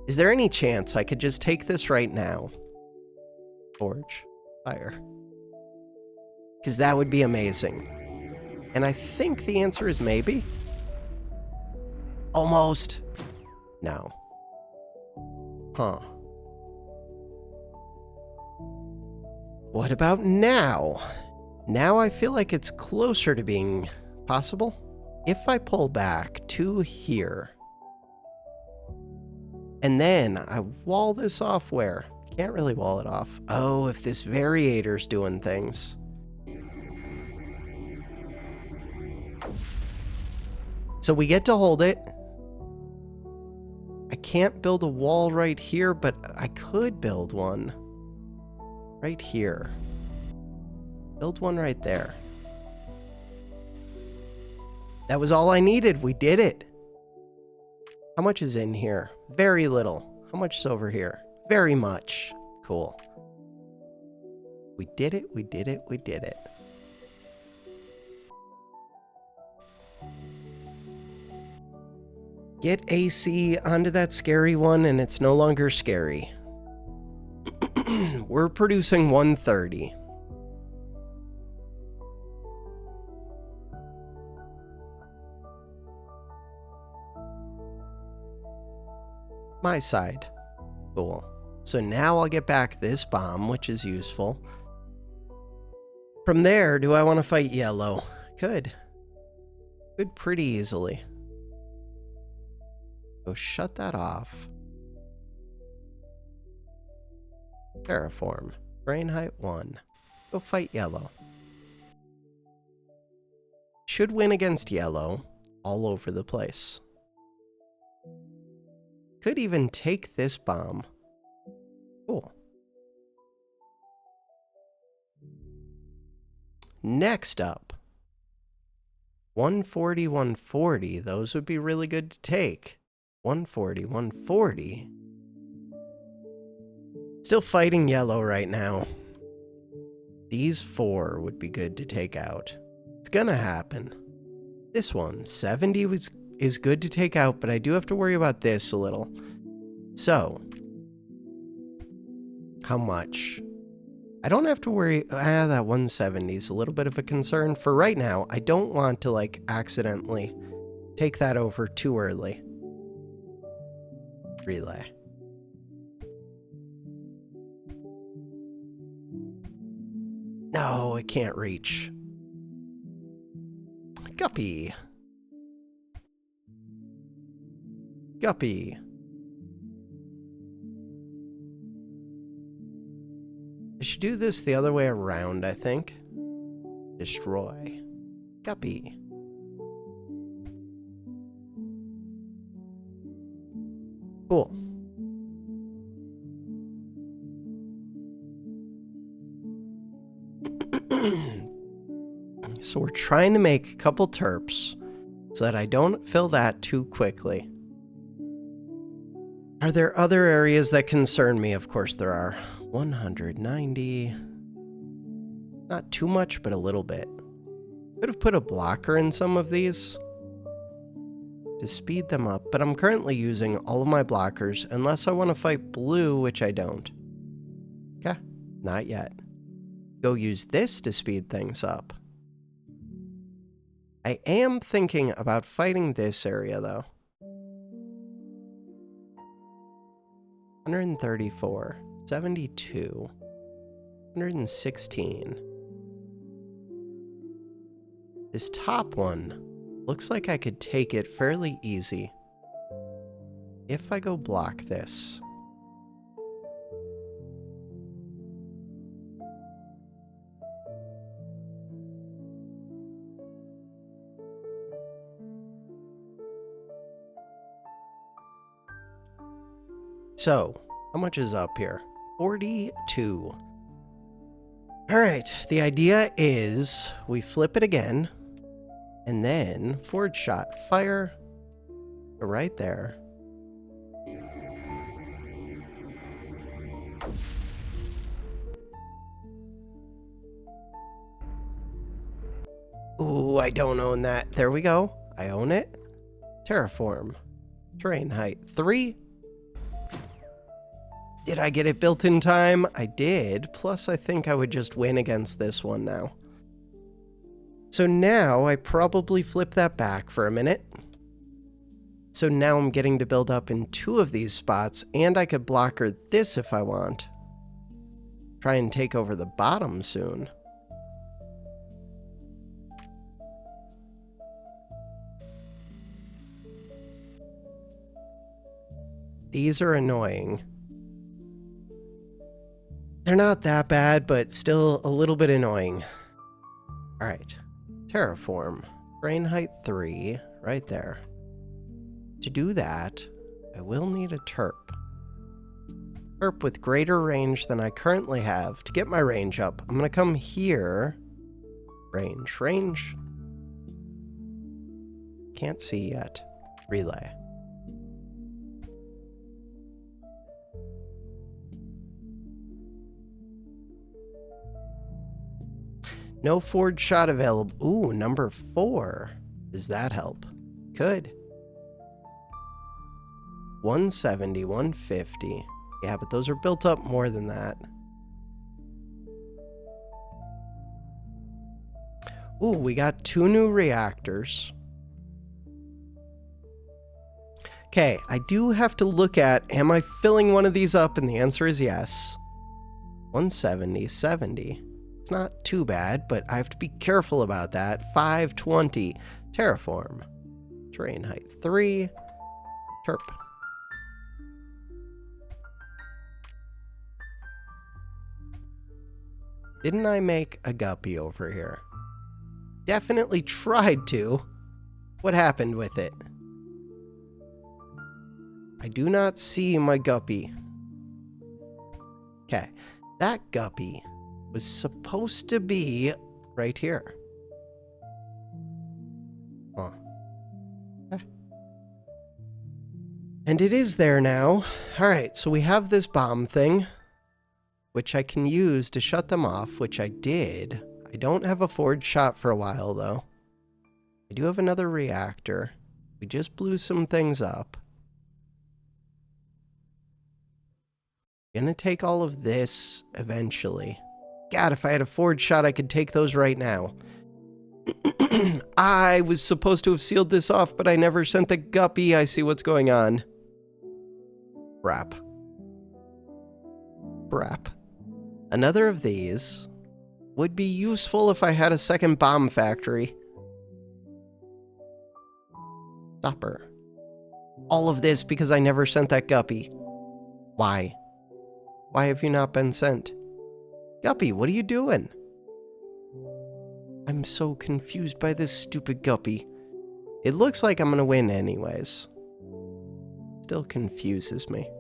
Is there any chance I could just take this right now? Forge. Fire. Because that would be amazing. And I think the answer is maybe. Almost. No. Huh. What about now? Now I feel like it's closer to being possible. If I pull back to here, and then I wall this off where? Can't really wall it off. Oh, if this variator's doing things. So we get to hold it. I can't build a wall right here, but I could build one right here. Build one right there. That was all I needed. We did it. How much is in here? Very little. How much is over here? Very much. Cool. We did it. We did it. We did it. Get AC onto that scary one, and it's no longer scary. We're producing 130. My side. Cool. So now I'll get back this bomb, which is useful. From there, do I want to fight yellow? Could. Could pretty easily. So shut that off. Terraform. Brain height 1. Go fight yellow. Should win against yellow all over the place. Could even take this bomb. Cool. Next up. 140, 140. Those would be really good to take. 140, 140. Still fighting yellow right now. These 4 would be good to take out. It's gonna happen. This one, 70 is good to take out, but I do have to worry about this a little. So, how much? I don't have to worry. That 170 is a little bit of a concern. For right now, I don't want to, like, accidentally take that over too early. Relay. No, it can't reach. Guppy. Guppy. I should do this the other way around, I think. Destroy. Guppy. Cool. So we're trying to make a couple terps so that I don't fill that too quickly. Are there other areas that concern me? Of course there are. 190. Not too much, but a little bit. Could have put a blocker in some of these to speed them up, but I'm currently using all of my blockers unless I want to fight blue, which I don't. Okay, not yet. Go use this to speed things up. I am thinking about fighting this area, though. 134, 72, 116. This top one looks like I could take it fairly easy if I go block this. So, how much is up here? 42. Alright, the idea is we flip it again, and then forward shot, fire right there. Ooh, I don't own that. There we go. I own it. Terraform. Terrain height 3. Did I get it built in time? I did. Plus, I think I would just win against this one now. So now I probably flip that back for a minute. So now I'm getting to build up in 2 of these spots, and I could blocker this if I want. Try and take over the bottom soon. These are annoying. They're not that bad, but still a little bit annoying. Alright. Terraform. Brain height 3. Right there. To do that, I will need a terp. Terp with greater range than I currently have. To get my range up, I'm going to come here. Range. Can't see yet. Relay. No forward shot available. Ooh, number 4. Does that help? Could. 170, 150. Yeah, but those are built up more than that. Ooh, we got 2 new reactors. Okay, I do have to look at, am I filling one of these up? And the answer is yes. 170, 70. It's not too bad, but I have to be careful about that. 520. Terraform. Terrain height 3. Terp. Didn't I make a guppy over here? Definitely tried to. What happened with it? I do not see my guppy. Okay, that guppy was supposed to be right here. Huh. Okay. And it is there now. Alright, so we have this bomb thing, which I can use to shut them off, which I did. I don't have a forward shot for a while, though. I do have another reactor. We just blew some things up. Gonna take all of this eventually. God, if I had a forward shot, I could take those right now. I was supposed to have sealed this off, but I never sent the guppy. I see what's going on. Crap. Crap. Another of these would be useful if I had a second bomb factory. Stopper. All of this because I never sent that guppy. Why? Why have you not been sent? Guppy, what are you doing? I'm so confused by this stupid guppy. It looks like I'm gonna win anyways. Still confuses me.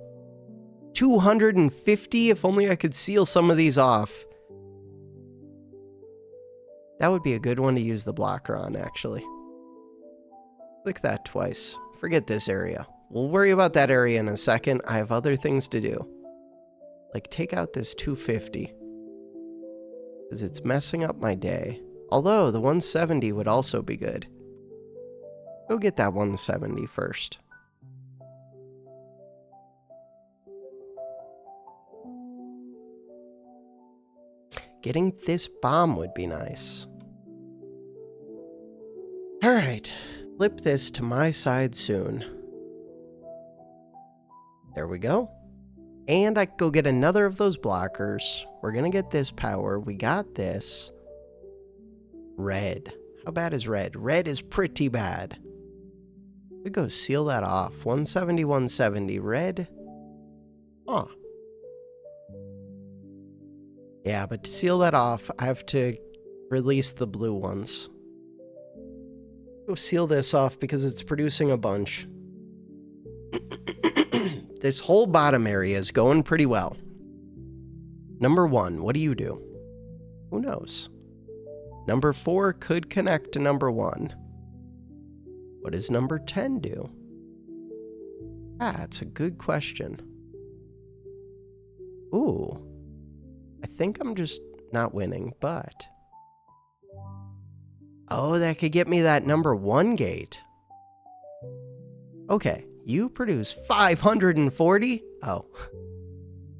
250? If only I could seal some of these off. That would be a good one to use the blocker on, actually. Click that twice. Forget this area. We'll worry about that area in a second. I have other things to do. Like, take out this 250. Because it's messing up my day. Although, the 170 would also be good. Go get that 170 first. Getting this bomb would be nice. Alright, flip this to my side soon. There we go. And I can go get another of those blockers. We're gonna get this power. We got this. Red. How bad is red? Red is pretty bad. We go seal that off. 170, 170. Red. Huh. Yeah, but to seal that off, I have to release the blue ones. Go seal this off because it's producing a bunch. This whole bottom area is going pretty well. Number 1, what do you do? Who knows? Number 4 could connect to number 1. What does number 10 do? That's a good question. Ooh. I think I'm just not winning, but... Oh, that could get me that number 1 gate. Okay, you produce 540? Oh.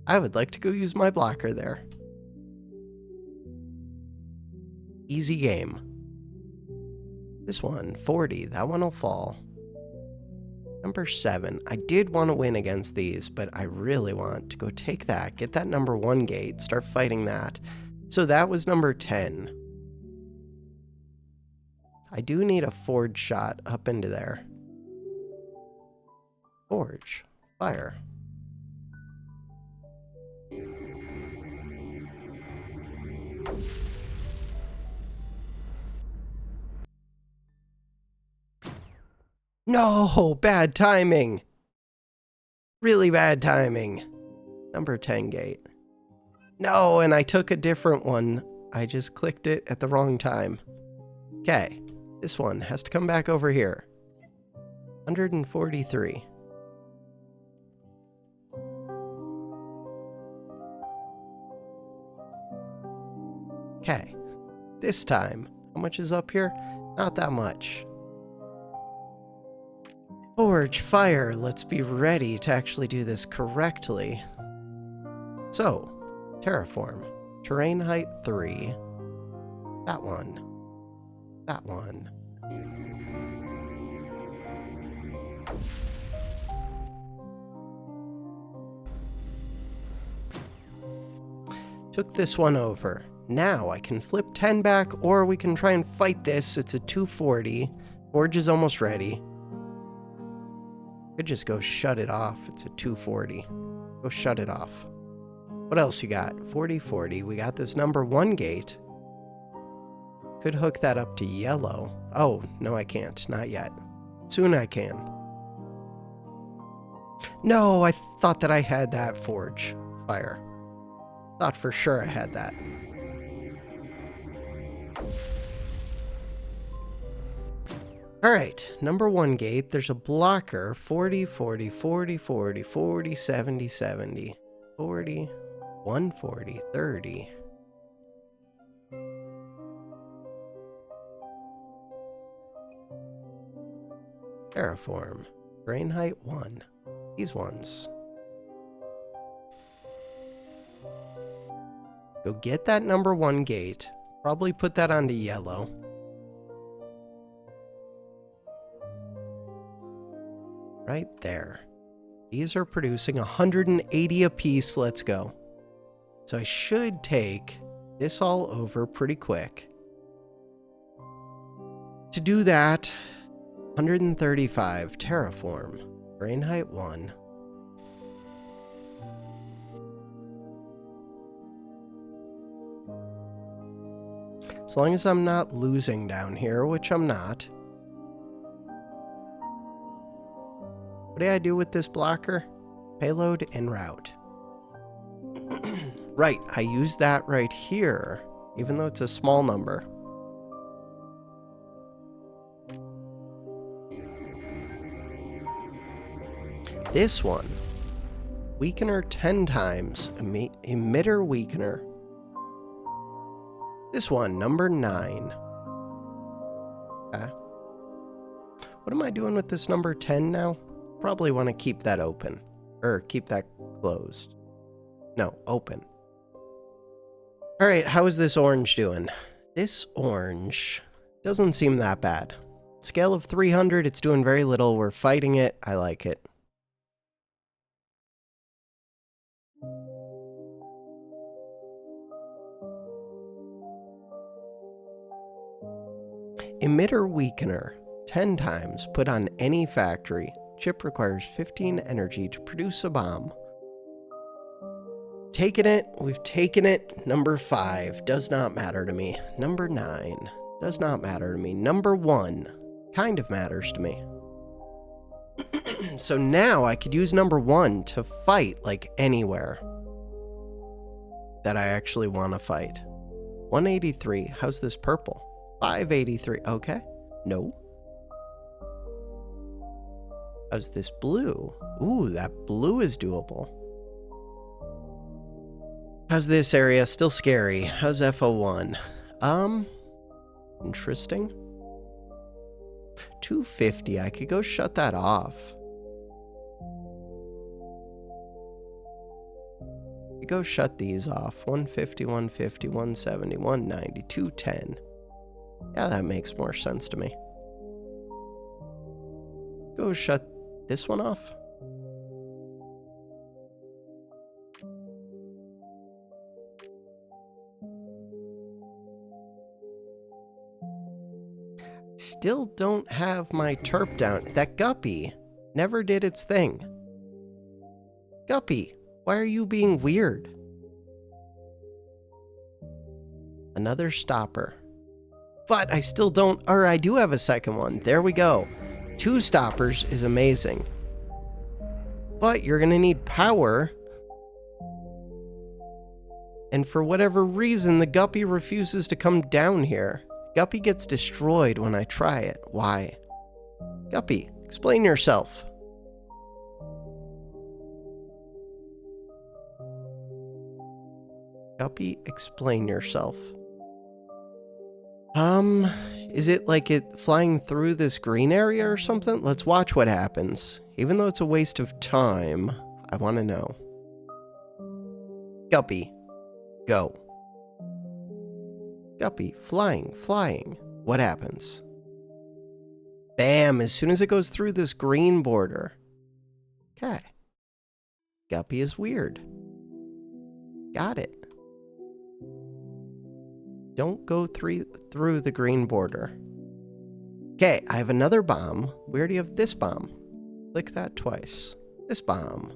I would like to go use my blocker there. Easy game. This one, 40. That one will fall. Number 7. I did want to win against these, but I really want to go take that, get that number 1 gate, start fighting that. So that was number 10. I do need a forge shot up into there. Forge. Fire. No, bad timing. Really bad timing. Number 10 gate. No, and I took a different one. I just clicked it at the wrong time. Okay, this one has to come back over here. 143. Okay, this time, how much is up here? Not that much. Forge, fire. Let's be ready to actually do this correctly. So, terraform. Terrain height 3. That one. That one. Took this one over. Now I can flip 10 back, or we can try and fight this. It's a 240. Forge is almost ready. Could just go shut it off. It's a 240. Go shut it off. What else you got? 40-40. We got this number 1 gate. Could hook that up to yellow. Oh, no I can't. Not yet. Soon I can. No, I thought that I had that forge. Fire. Thought for sure I had that. Alright, number 1 gate, there's a blocker, 40, 40, 40, 40, 40, 70, 70, 40, 140, 30. Terraform, terrain height 1, these ones. Go get that number 1 gate, probably put that onto yellow. Right there. These are producing 180 apiece. Let's go. So I should take this all over pretty quick. To do that, 135 terraform. Terrain height 1. As long as I'm not losing down here, which I'm not. What do I do with this blocker? Payload and route. Right, I use that right here, even though it's a small number. This one, weakener 10 times, emitter weakener. This one, number 9. Okay. What am I doing with this number 10 now? Probably want to keep that open. Or keep that closed. No, open. Alright, how is this orange doing? This orange doesn't seem that bad. Scale of 300, it's doing very little. We're fighting it. I like it. Emitter weakener. 10 times. Put on any factory. Chip requires 15 energy to produce a bomb. Taken it. We've taken it. Number 5 does not matter to me. Number 9 does not matter to me. Number 1 kind of matters to me. So now I could use number 1 to fight like anywhere that I actually want to fight. 183. How's this purple? 583. Okay. No. How's this blue? Ooh, that blue is doable. How's this area? Still scary. How's FO1? Interesting. 250. I could go shut that off. Go shut these off. 150, 150, 170, 190, 210. Yeah, that makes more sense to me. Go shut this one off. Still don't have my terp down. That guppy never did its thing. Guppy, why are you being weird? Another stopper. But I still don't, or I do have a second one. There we go. 2 stoppers is amazing. But you're gonna need power. And for whatever reason, the guppy refuses to come down here. Guppy gets destroyed when I try it. Why? Guppy, explain yourself. Guppy, explain yourself. Is it like it flying through this green area or something? Let's watch what happens. Even though it's a waste of time, I want to know. Guppy, go. Guppy, flying. What happens? Bam, as soon as it goes through this green border. Okay. Guppy is weird. Got it. Don't go through the green border. Okay, I have another bomb. We already have this bomb. Click that twice. This bomb.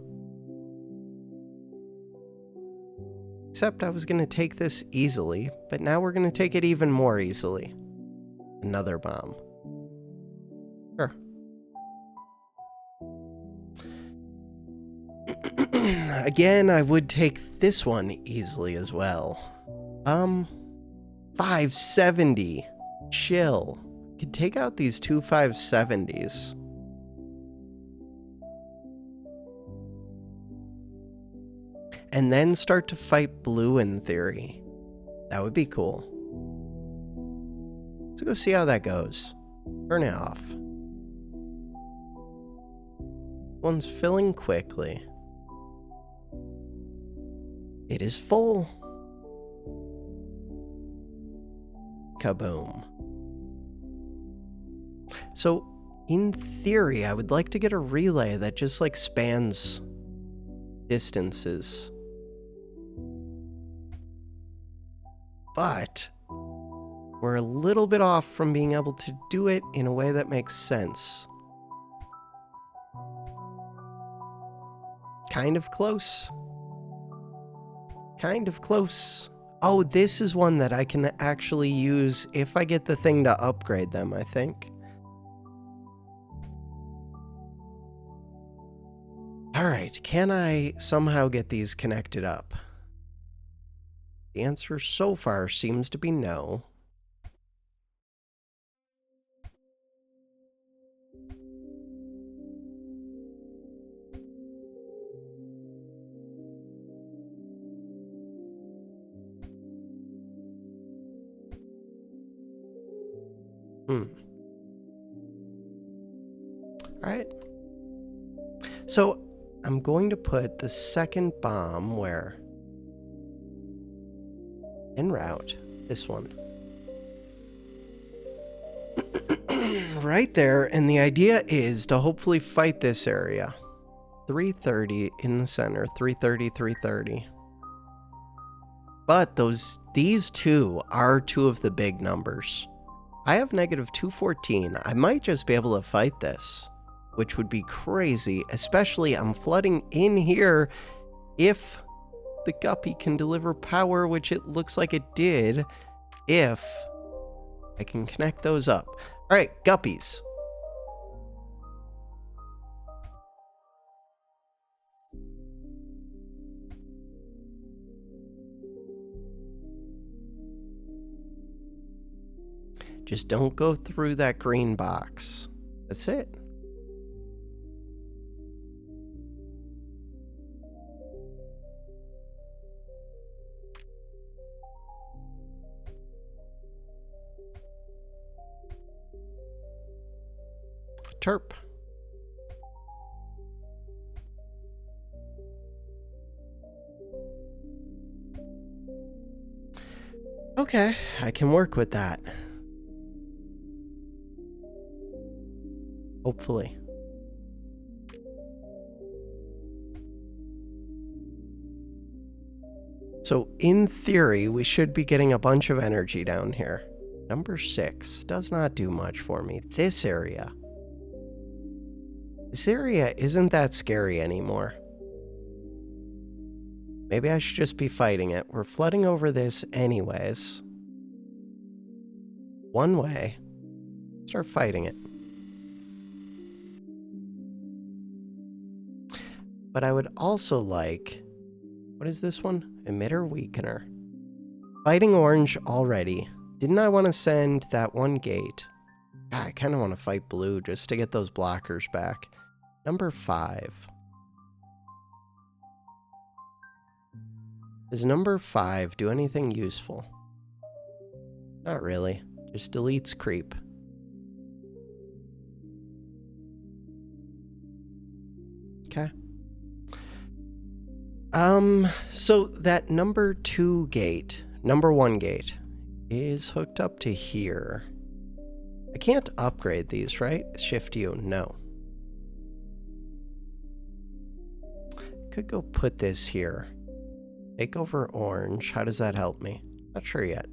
Except I was going to take this easily, but now we're going to take it even more easily. Another bomb. Sure. Again, I would take this one easily as well. 570. Chill. Could take out these two 570s. And then start to fight blue in theory. That would be cool. Let's go see how that goes. Turn it off. One's filling quickly. It is full. Kaboom. So, in theory, I would like to get a relay that just like spans distances. But we're a little bit off from being able to do it in a way that makes sense. Kind of close. Kind of close. Oh, this is one that I can actually use if I get the thing to upgrade them, I think. Alright, can I somehow get these connected up? The answer so far seems to be no. Alright. So, I'm going to put the second bomb where? En route. This one. Right there, and the idea is to hopefully fight this area. 330 in the center, 330, 330. But these two are two of the big numbers. I have negative 214. I might just be able to fight this, which would be crazy, especially I'm flooding in here if the Guppy can deliver power, which it looks like it did, if I can connect those up. All right, Guppies. Just don't go through that green box. That's it. Terp. Okay, I can work with that. Hopefully. So, in theory, we should be getting a bunch of energy down here. Number 6 does not do much for me. This area isn't that scary anymore. Maybe I should just be fighting it. We're flooding over this anyways. One way. Start fighting it. But I would also like... What is this one? Emitter Weakener. Fighting orange already. Didn't I want to send that one gate? I kind of want to fight blue just to get those blockers back. Number 5. Does number 5 do anything useful? Not really. Just deletes creep. Okay. So that number 2 gate, number 1 gate, is hooked up to here. I can't upgrade these, right? Shift U, no. Could go put this here. Take over orange. How does that help me? Not sure yet.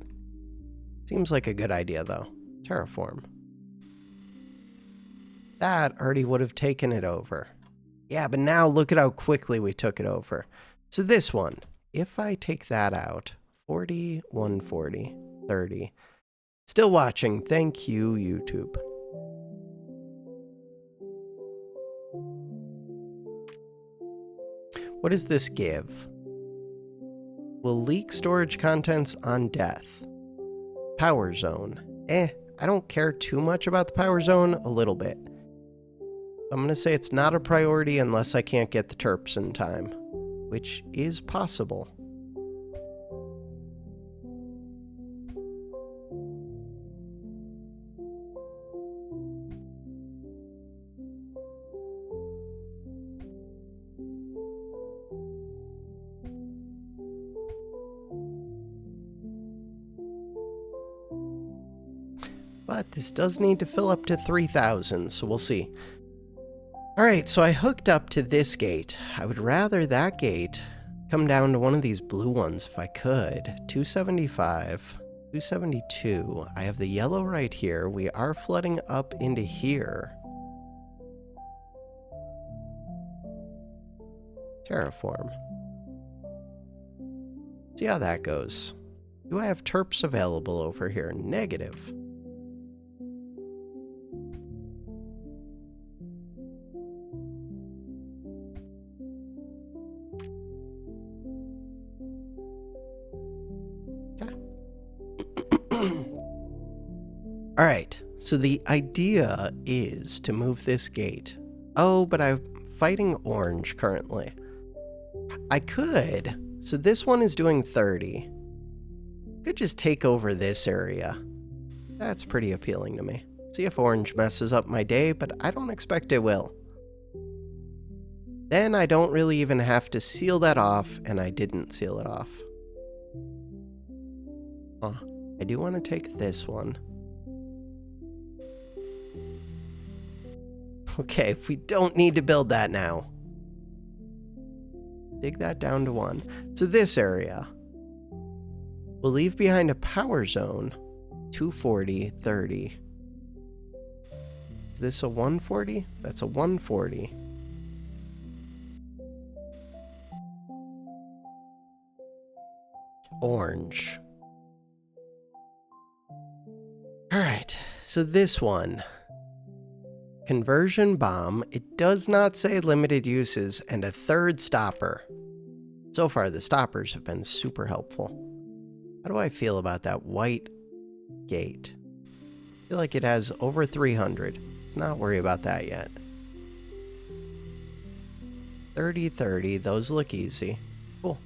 Seems like a good idea, though. Terraform. That already would have taken it over. Yeah, but now look at how quickly we took it over. So this one, if I take that out, 40, 140, 30. Still watching. Thank you, YouTube. What does this give? Will leak storage contents on death. Power zone. I don't care too much about the power zone, a little bit. I'm going to say it's not a priority unless I can't get the terps in time, which is possible. But this does need to fill up to 3,000, so we'll see. Alright, so I hooked up to this gate. I would rather that gate come down to one of these blue ones if I could. 275, 272. I have the yellow right here. We are flooding up into here. Terraform. See how that goes. Do I have terps available over here? Negative. All right, so the idea is to move this gate. Oh, but I'm fighting orange currently. I could. So this one is doing 30. Could just take over this area. That's pretty appealing to me. See if orange messes up my day, but I don't expect it will. Then I don't really even have to seal that off, and I didn't seal it off. I do want to take this one. Okay, we don't need to build that now. Dig that down to 1. So this area. We'll leave behind a power zone. 240, 30. Is this a 140? That's a 140. Orange. Alright, so this one. Conversion bomb. It does not say limited uses, and a 3rd stopper. So far, the stoppers have been super helpful. How do I feel about that white gate? I feel like it has over 300. Let's not worry about that yet. 30, 30. Those look easy. Cool.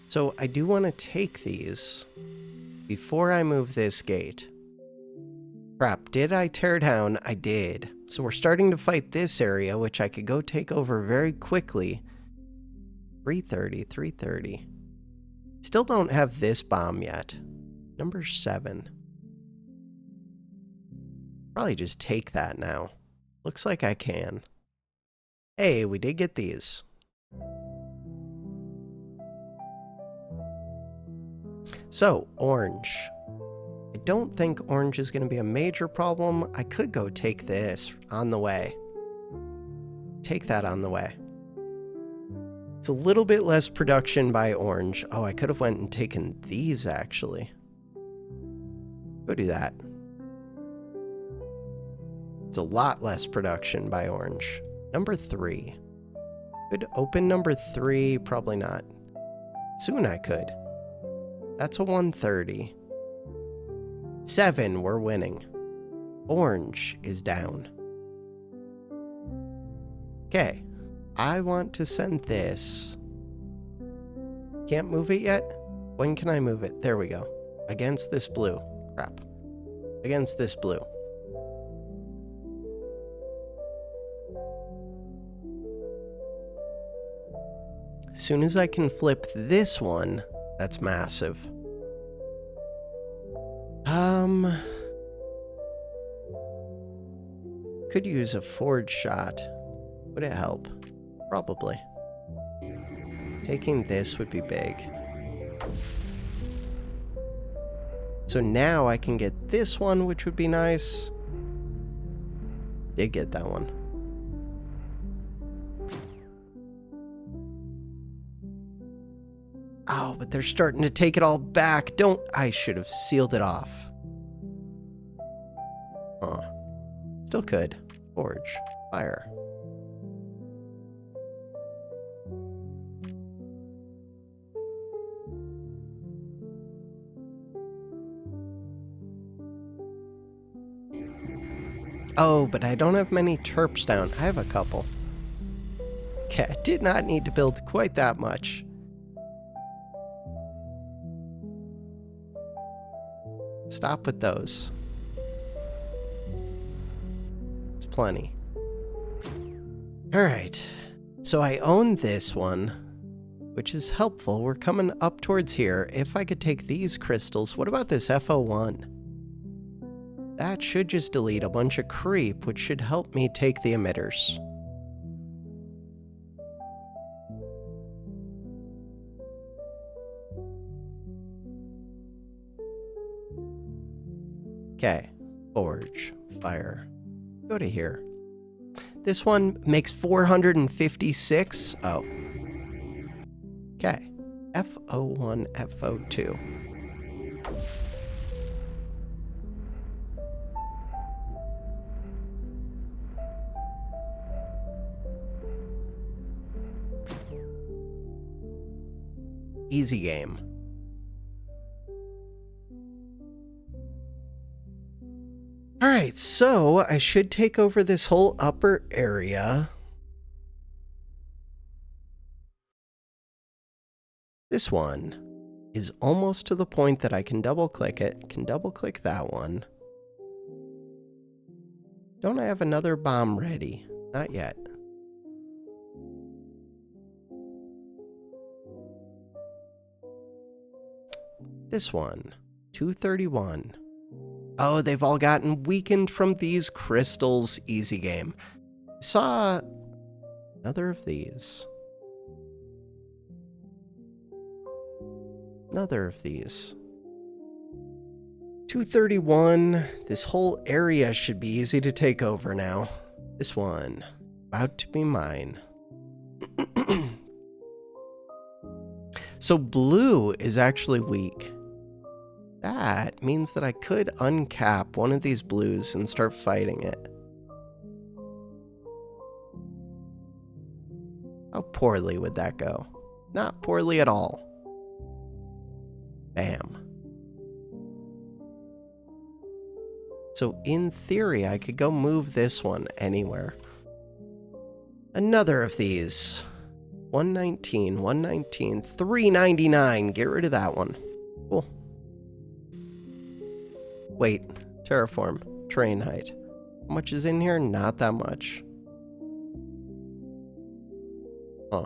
So I do want to take these before I move this gate. Crap, did I tear down? I did. So we're starting to fight this area, which I could go take over very quickly. 330, 330. Still don't have this bomb yet. Number 7. Probably just take that now. Looks like I can. Hey, we did get these. So, orange. I don't think orange is going to be a major problem. I could go take this on the way. Take that on the way. It's a little bit less production by orange. Oh, I could have went and taken these, actually. Go do that. It's a lot less production by orange. Number 3. Could open number 3, probably not. Soon I could. That's a 130. 7, we're winning. Orange is down. Okay, I want to send this Can't move it yet? When can I move it? There we go. Against this blue. Crap. Against this blue. As soon as I can flip this one, that's massive. Could use a forge shot. Would it help? Probably. Taking this would be big. So now I can get this one, which would be nice. Did get that one. Oh, but they're starting to take it all back. I should have sealed it off. Huh. Still could. Forge. Fire. Oh, but I don't have many terps down. I have a couple. Okay, I did not need to build quite that much. Stop with those. It's plenty. Alright, so I own this one, which is helpful. We're coming up towards here. If I could take these crystals, what about this FO1? That should just delete a bunch of creep, which should help me take the emitters. Okay, forge, fire, go to here. This one makes 456. Oh. Okay, FO1, FO2. Easy game. Alright, so I should take over this whole upper area. This one is almost to the point that I can double click it. Can double click that one. Don't I have another bomb ready? Not yet. This one, 231. Oh, they've all gotten weakened from these crystals. Easy game. I saw another of these. Another of these. 231. This whole area should be easy to take over now. This one, about to be mine. So blue is actually weak. That means that I could uncap one of these blues and start fighting it. How poorly would that go? Not poorly at all. Bam. So in theory, I could go move this one anywhere. Another of these. 119, 119, 399. Get rid of that one. Cool. Wait, terraform, terrain height. How much is in here? Not that much. Huh.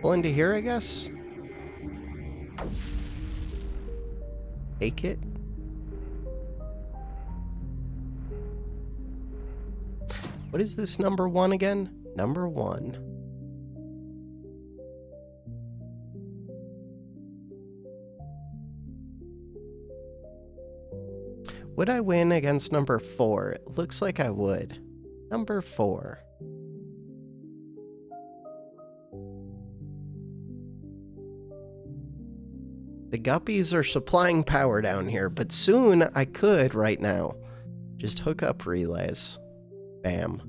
Pull into here, I guess? Take it? What is this number 1 again? Number 1. Would I win against number 4? It looks like I would. Number 4. The guppies are supplying power down here, but soon I could right now. Just hook up relays. Bam.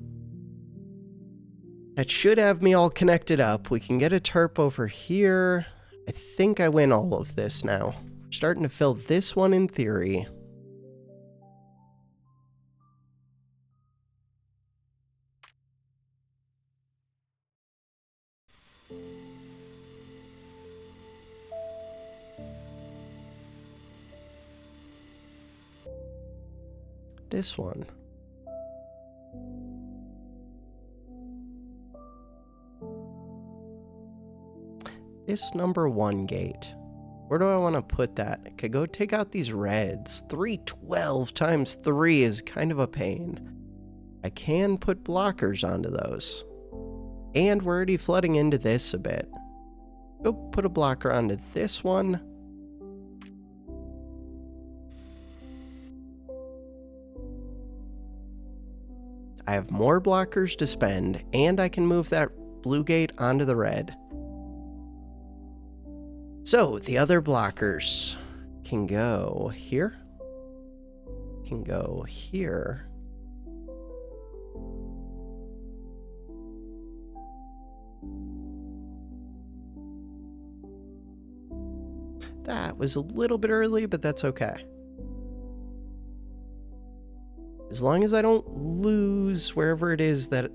That should have me all connected up. We can get a terp over here. I think I win all of this now. We're starting to fill this one in theory. This one. This number 1 gate. Where do I want to put that? I could go take out these reds. 312 times 3 is kind of a pain. I can put blockers onto those. And we're already flooding into this a bit. Go put a blocker onto this one. I have more blockers to spend, and I can move that blue gate onto the red. So, the other blockers can go here, can go here, that was a little bit early, but that's okay. As long as I don't lose wherever it is that,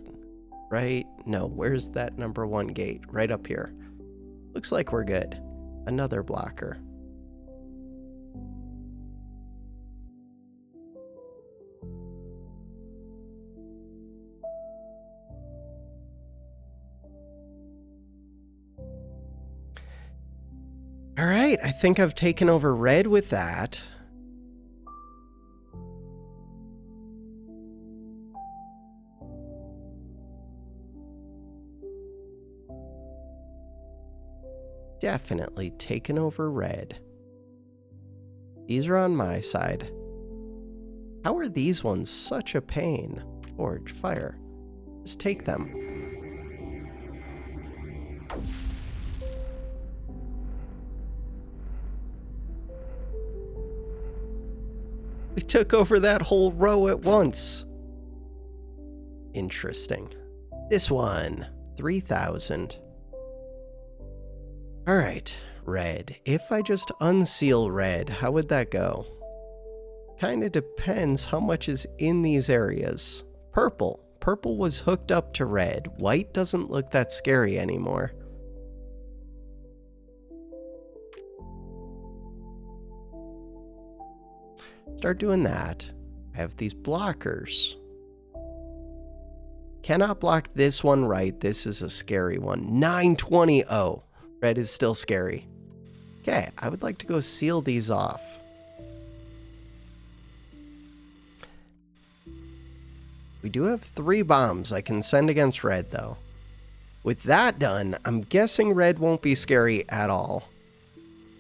right? No, where's that number 1 gate? Right up here. Looks like we're good. Another blocker. All right, I think I've taken over red with that. Definitely taken over red. These are on my side. How are these ones such a pain? Forge, fire. Just take them. We took over that whole row at once. Interesting. This one, 3,000. All right, red. If I just unseal red, how would that go? Kind of depends how much is in these areas. Purple. Purple was hooked up to red. White doesn't look that scary anymore. Start doing that. I have these blockers. Cannot block this one right. This is a scary one. 920. Oh. Red is still scary. Okay, I would like to go seal these off. We do have 3 bombs I can send against red, though. With that done, I'm guessing red won't be scary at all.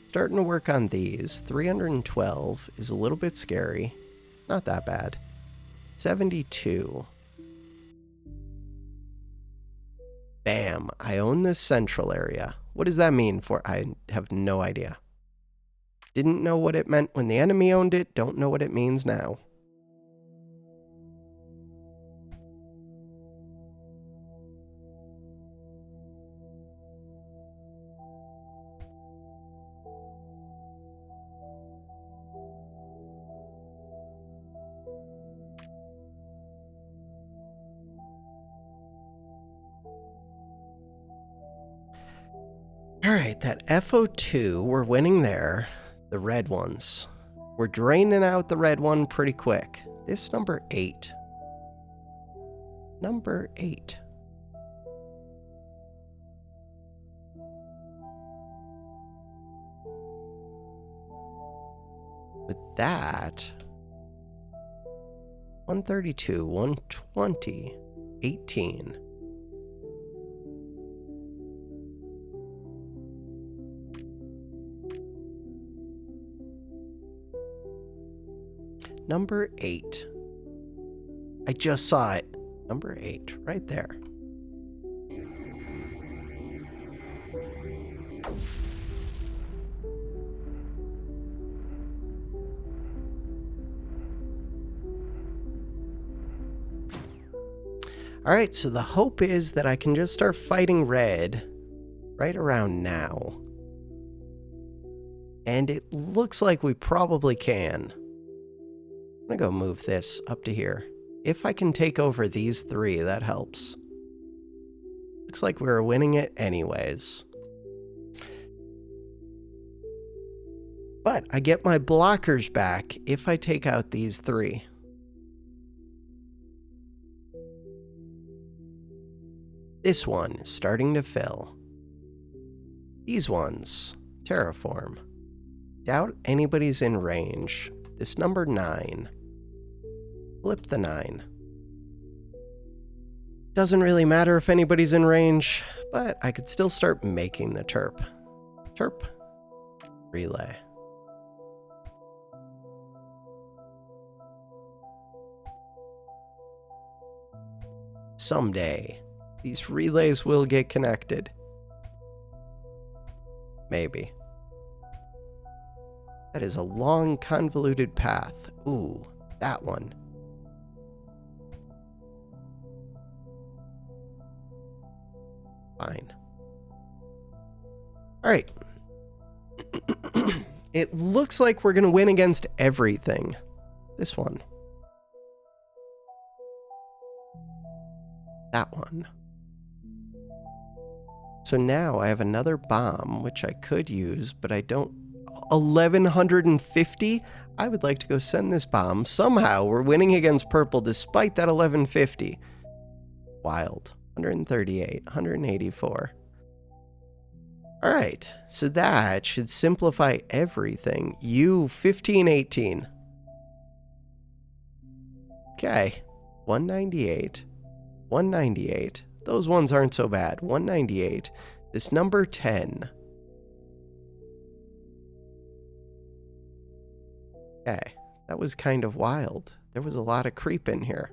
Starting to work on these. 312 is a little bit scary. Not that bad. 72. Bam, I own this central area. What does that mean for? I have no idea. Didn't know what it meant when the enemy owned it, don't know what it means now. Alright, that FO2, we're winning there. The red ones. We're draining out the red one pretty quick. This number 8. Number 8. With that, 132, 120, 18. Number 8. I just saw it. Number 8, right there. All right, so the hope is that I can just start fighting red right around now. And it looks like we probably can. I'm gonna go move this up to here. If I can take over these 3, that helps. Looks like we're winning it anyways. But I get my blockers back if I take out these 3. This one is starting to fill. These ones, terraform. Doubt anybody's in range. This number 9. Flip the 9. Doesn't really matter if anybody's in range, but I could still start making the terp. Terp. Relay. Someday, these relays will get connected. Maybe. That is a long, convoluted path. Ooh, that one. Fine. All right. It looks like we're going to win against everything. This one. That one. So now I have another bomb, which I could use, but I don't. 1150? I would like to go send this bomb. Somehow we're winning against purple despite that 1150. Wild. 138, 184. All right, so that should simplify everything. You 1518. Okay, 198. 198. Those ones aren't so bad. 198. This number 10. Okay, that was kind of wild. There was a lot of creep in here.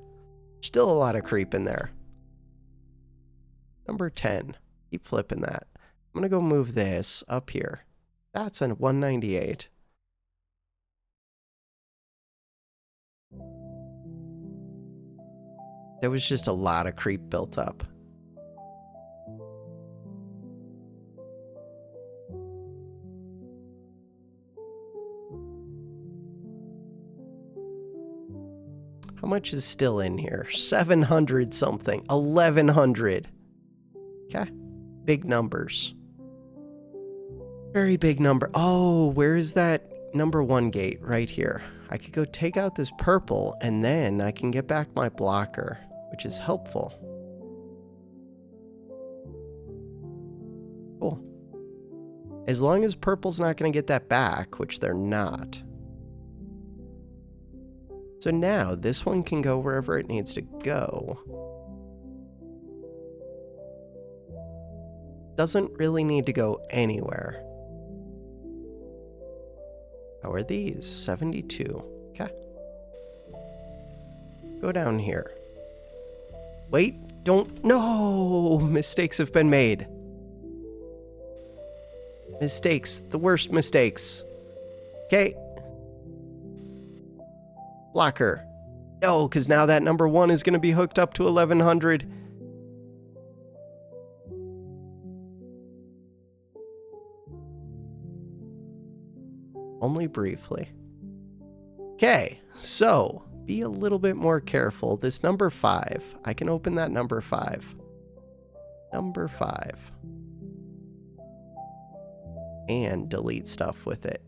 Still a lot of creep in there. Number 10. Keep flipping that. I'm going to go move this up here. That's a 198. There was just a lot of creep built up. How much is still in here? 700 something. 1100. Okay. Big numbers. Very big number. Oh, where is that number 1 gate? Right here. I could go take out this purple and then I can get back my blocker, which is helpful. Cool. As long as purple's not going to get that back, which they're not. So now this one can go wherever it needs to go. Doesn't really need to go anywhere. How are these? 72. Okay. Go down here. Wait, don't. No! Mistakes have been made. Mistakes. The worst mistakes. Okay. Blocker. No, because now that number 1 is going to be hooked up to 1100. Only briefly. Okay, so be a little bit more careful. This number 5, I can open that number 5. Number 5. And delete stuff with it.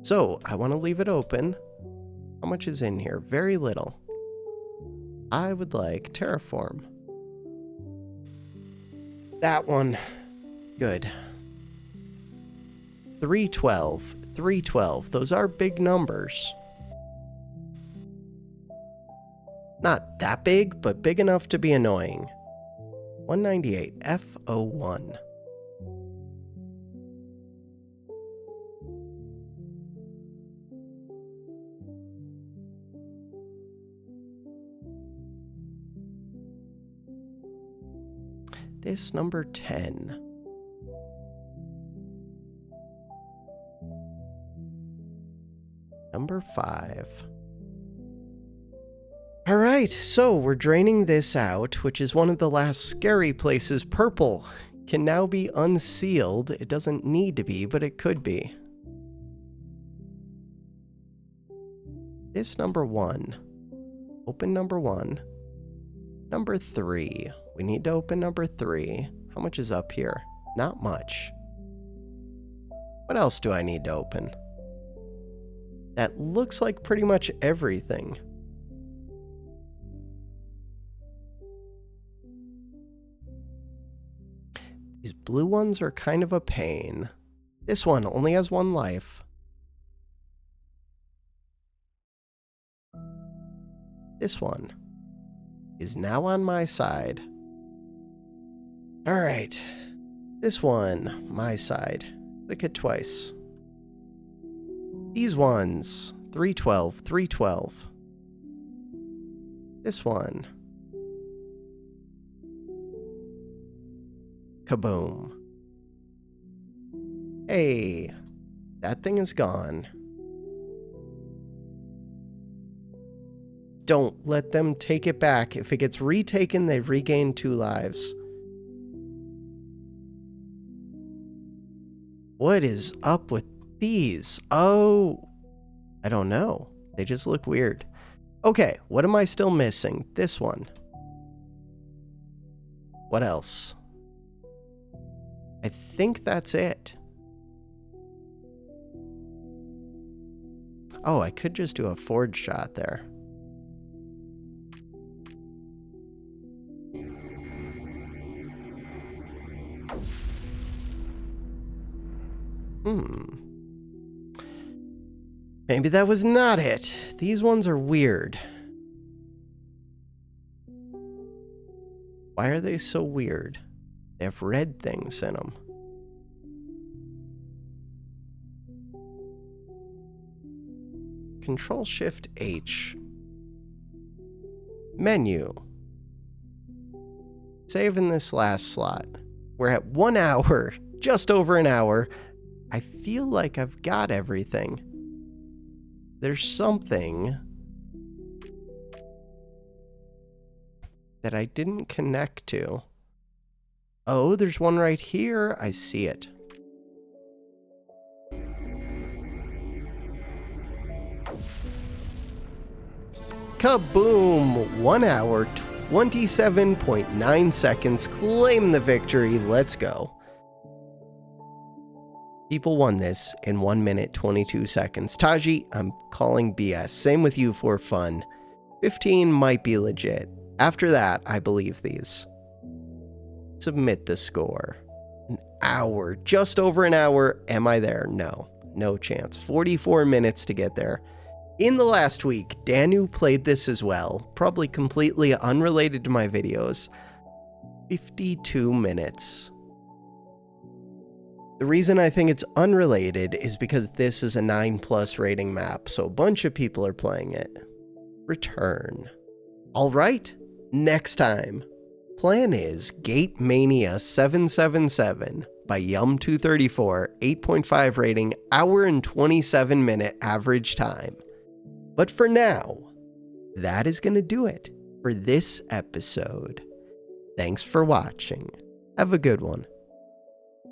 So I want to leave it open. How much is in here? Very little. I would like terraform. That one. Good. 312. 312. Those are big numbers. Not that big, but big enough to be annoying. 198. F01. This number 10. Number 5. All right, so we're draining this out, which is one of the last scary places purple can now be unsealed. It doesn't need to be, but it could be. This number 1. Open number 1. Number 3. We need to open number 3. How much is up here? Not much. What else do I need to open? That looks like pretty much everything. These blue ones are kind of a pain. This one only has 1 life. This one is now on my side. Alright. This one, my side. Click it twice. These ones, 312, 312. This one. Kaboom. Hey, that thing is gone. Don't let them take it back. If it gets retaken, they regain 2 lives. What is up with these? Oh, I don't know. They just look weird. Okay, what am I still missing? This one. What else? I think that's it. Oh, I could just do a forge shot there. Maybe that was not it. These ones are weird. Why are they so weird? They have red things in them. Control-Shift-H. Menu. Save in this last slot. We're at 1 hour, just over an hour. I feel like I've got everything. There's something that I didn't connect to. Oh, there's one right here. I see it. Kaboom! 1 hour, 27.9 seconds. Claim the victory. Let's go. People won this in 1 minute, 22 seconds. Taji, I'm calling BS. Same with you for fun. 15 might be legit. After that, I believe these. Submit the score. An hour, just over an hour. Am I there? No, no chance. 44 minutes to get there. In the last week, Danu played this as well, probably completely unrelated to my videos. 52 minutes. The reason I think it's unrelated is because this is a 9+ rating map, so a bunch of people are playing it. Return. Alright, next time. Plan is Gate Mania 777 by yum234, 8.5 rating, hour and 27 minute average time. But for now, that is going to do it for this episode. Thanks for watching. Have a good one.